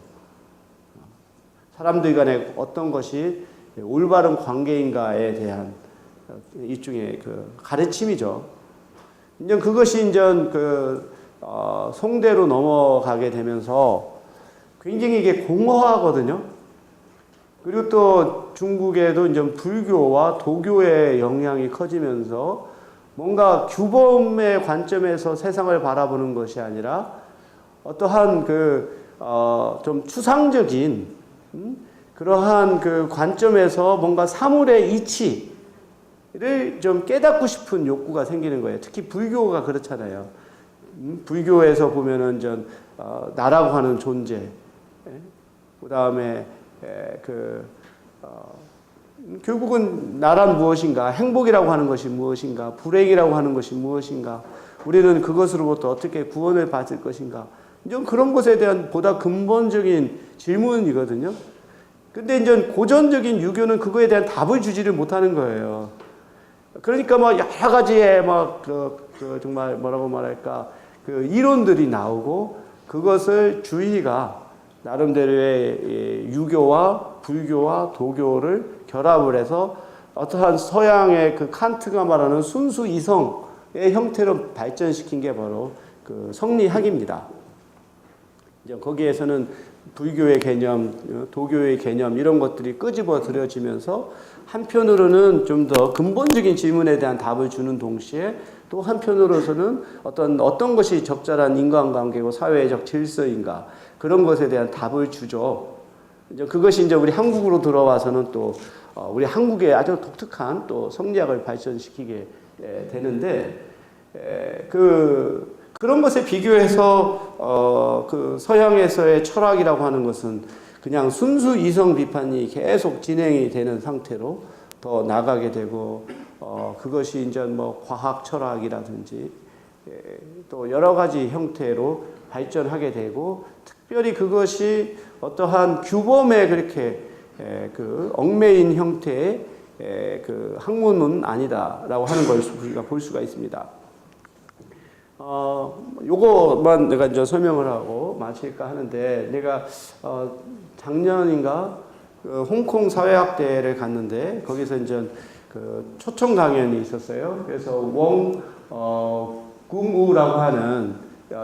사람들 간에 어떤 것이 올바른 관계인가에 대한 일종의 가르침이죠. 이제 그것이 이제 송대로 넘어가게 되면서 굉장히 이게 공허하거든요. 그리고 또 중국에도 이제 불교와 도교의 영향이 커지면서 뭔가 규범의 관점에서 세상을 바라보는 것이 아니라 어떠한 좀 추상적인 그러한 관점에서 뭔가 사물의 이치를 좀 깨닫고 싶은 욕구가 생기는 거예요. 특히 불교가 그렇잖아요. 불교에서 보면은 나라고 하는 존재, 그 다음에 결국은 나란 무엇인가, 행복이라고 하는 것이 무엇인가, 불행이라고 하는 것이 무엇인가, 우리는 그것으로부터 어떻게 구원을 받을 것인가, 좀 그런 것에 대한 보다 근본적인 질문이거든요. 근데 이제 고전적인 유교는 그거에 대한 답을 주지를 못하는 거예요. 그러니까 여러 가지의 정말 뭐라고 말할까, 이론들이 나오고 그것을 주의가 나름대로의 유교와 불교와 도교를 결합을 해서 어떠한 서양의 칸트가 말하는 순수 이성의 형태로 발전시킨 게 바로 성리학입니다. 이제 거기에서는 불교의 개념, 도교의 개념 이런 것들이 끄집어들여지면서 한편으로는 좀 더 근본적인 질문에 대한 답을 주는 동시에 또 한편으로서는 어떤 것이 적절한 인간관계고 사회적 질서인가 그런 것에 대한 답을 주죠. 이제 그것이 이제 우리 한국으로 들어와서는 또 우리 한국의 아주 독특한 또 성리학을 발전시키게 되는데 그런 것에 비교해서 서양에서의 철학이라고 하는 것은 그냥 순수 이성 비판이 계속 진행이 되는 상태로 더 나가게 되고 그것이 이제 과학 철학이라든지 또 여러 가지 형태로 발전하게 되고 특별히 그것이 어떠한 규범에 그렇게 얽매인 형태의 학문은 아니다라고 하는 걸 우리가 볼 수가 있습니다. 요거만 내가 이제 설명을 하고 마칠까 하는데 내가 작년인가 홍콩 사회학대를 갔는데 거기서 이제 초청 강연이 있었어요. 그래서 궁우라고 하는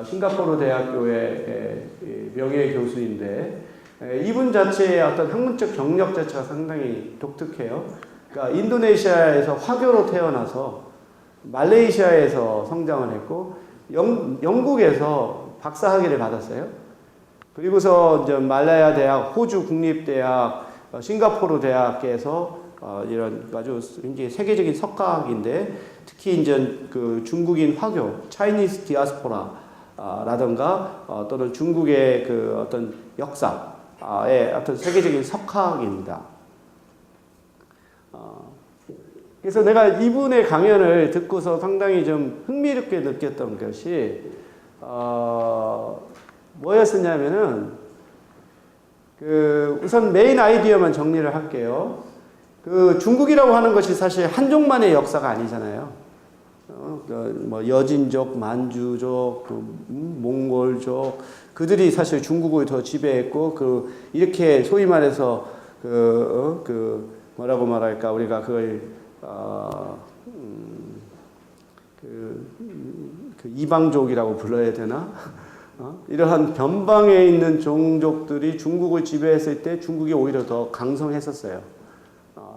싱가포르 대학교의 명예 교수인데 이분 자체의 어떤 학문적 경력 자체가 상당히 독특해요. 그러니까 인도네시아에서 화교로 태어나서 말레이시아에서 성장을 했고 영국에서 박사학위를 받았어요. 그리고서 이제 말라야 대학, 호주 국립대학, 싱가포르 대학에서 이런 아주 굉장히 세계적인 석학인데 특히 이제 중국인 화교, 차이니스 디아스포라라든가 또는 중국의 어떤 역사의 어떤 세계적인 석학입니다. 그래서 내가 이분의 강연을 듣고서 상당히 좀 흥미롭게 느꼈던 것이 뭐였었냐면은 우선 메인 아이디어만 정리를 할게요. 중국이라고 하는 것이 사실 한족만의 역사가 아니잖아요. 뭐 여진족, 만주족, 몽골족, 그들이 사실 중국을 더 지배했고, 이렇게 소위 말해서 뭐라고 말할까, 우리가 그걸 이방족이라고 불러야 되나? 이러한 변방에 있는 종족들이 중국을 지배했을 때 중국이 오히려 더 강성했었어요.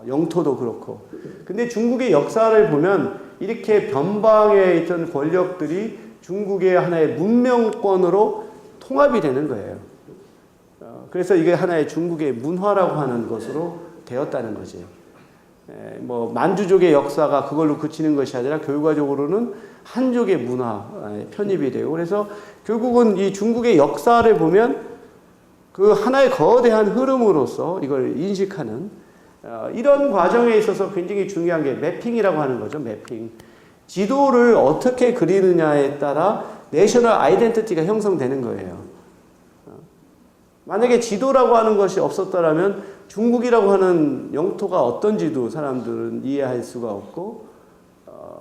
영토도 그렇고. 근데 중국의 역사를 보면 이렇게 변방에 있던 권력들이 중국의 하나의 문명권으로 통합이 되는 거예요. 그래서 이게 하나의 중국의 문화라고 하는 것으로 되었다는 거지. 뭐 만주족의 역사가 그걸로 그치는 것이 아니라 결과적으로는 한족의 문화에 편입이 되고, 그래서 결국은 이 중국의 역사를 보면 그 하나의 거대한 흐름으로서 이걸 인식하는 이런 과정에 있어서 굉장히 중요한 게 매핑이라고 하는 거죠. 매핑. 지도를 어떻게 그리느냐에 따라 내셔널 아이덴티티가 형성되는 거예요. 만약에 지도라고 하는 것이 없었더라면 중국이라고 하는 영토가 어떤지도 사람들은 이해할 수가 없고,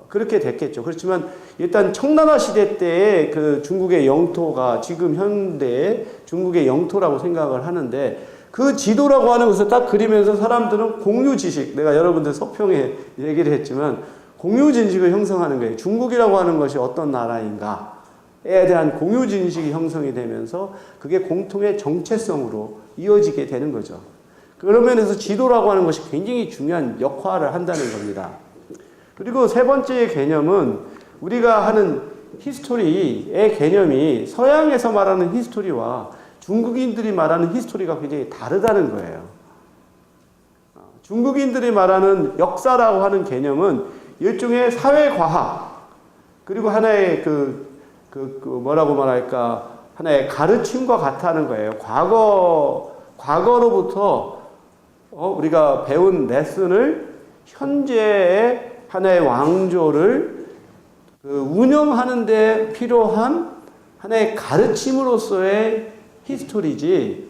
그렇게 됐겠죠. 그렇지만 일단 청나라 시대 때의 그 중국의 영토가 지금 현대의 중국의 영토라고 생각을 하는데, 그 지도라고 하는 것을 딱 그리면서 사람들은 공유 지식, 내가 여러분들 서평에 얘기를 했지만 공유 진식을 형성하는 거예요. 중국이라고 하는 것이 어떤 나라인가에 대한 공유 진식이 형성이 되면서 그게 공통의 정체성으로 이어지게 되는 거죠. 그런 면에서 지도라고 하는 것이 굉장히 중요한 역할을 한다는 겁니다. 그리고 세 번째 개념은 우리가 하는 히스토리의 개념이 서양에서 말하는 히스토리와 중국인들이 말하는 히스토리가 굉장히 다르다는 거예요. 중국인들이 말하는 역사라고 하는 개념은 일종의 사회과학, 그리고 하나의 뭐라고 말할까, 하나의 가르침과 같다는 거예요. 과거로부터 우리가 배운 레슨을 현재의 하나의 왕조를 운영하는 데 필요한 하나의 가르침으로서의 히스토리지,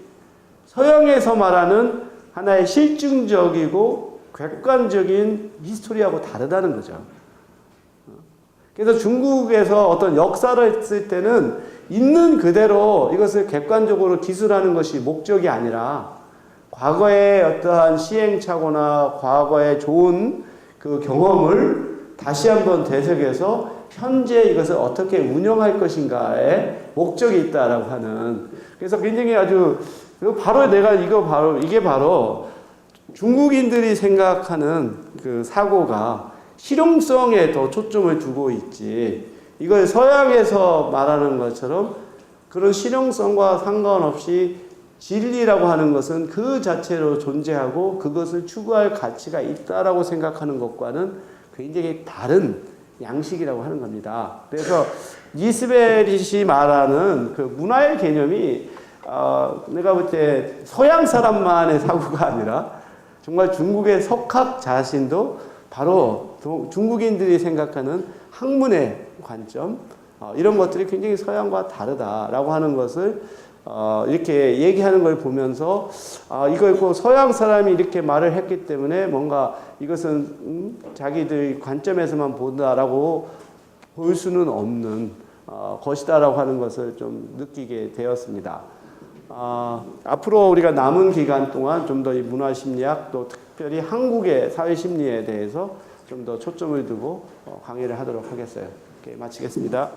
서양에서 말하는 하나의 실증적이고 객관적인 히스토리하고 다르다는 거죠. 그래서 중국에서 어떤 역사를 했을 때는 있는 그대로 이것을 객관적으로 기술하는 것이 목적이 아니라 과거의 어떠한 시행착오나 과거의 좋은 그 경험을 다시 한번 되새겨서 현재 이것을 어떻게 운영할 것인가에 목적이 있다라고 하는, 그래서 굉장히 아주 바로 이게 바로 중국인들이 생각하는 그 사고가 실용성에 더 초점을 두고 있지, 이걸 서양에서 말하는 것처럼 그런 실용성과 상관없이 진리라고 하는 것은 그 자체로 존재하고 그것을 추구할 가치가 있다라고 생각하는 것과는 굉장히 다른 양식이라고 하는 겁니다. 그래서 이스베릿이 말하는 그 문화의 개념이 내가 볼 때 서양 사람만의 사고가 아니라 정말 중국의 석학 자신도 바로 중국인들이 생각하는 학문의 관점, 이런 것들이 굉장히 서양과 다르다라고 하는 것을 이렇게 얘기하는 걸 보면서 이걸 꼭 서양 사람이 이렇게 말을 했기 때문에 뭔가 이것은 자기들 관점에서만 본다라고 볼 수는 없는 것이다라고 하는 것을 좀 느끼게 되었습니다. 앞으로 우리가 남은 기간 동안 좀 더 이 문화심리학, 또 특별히 한국의 사회심리에 대해서 좀 더 초점을 두고 강의를 하도록 하겠어요. 이렇게 마치겠습니다.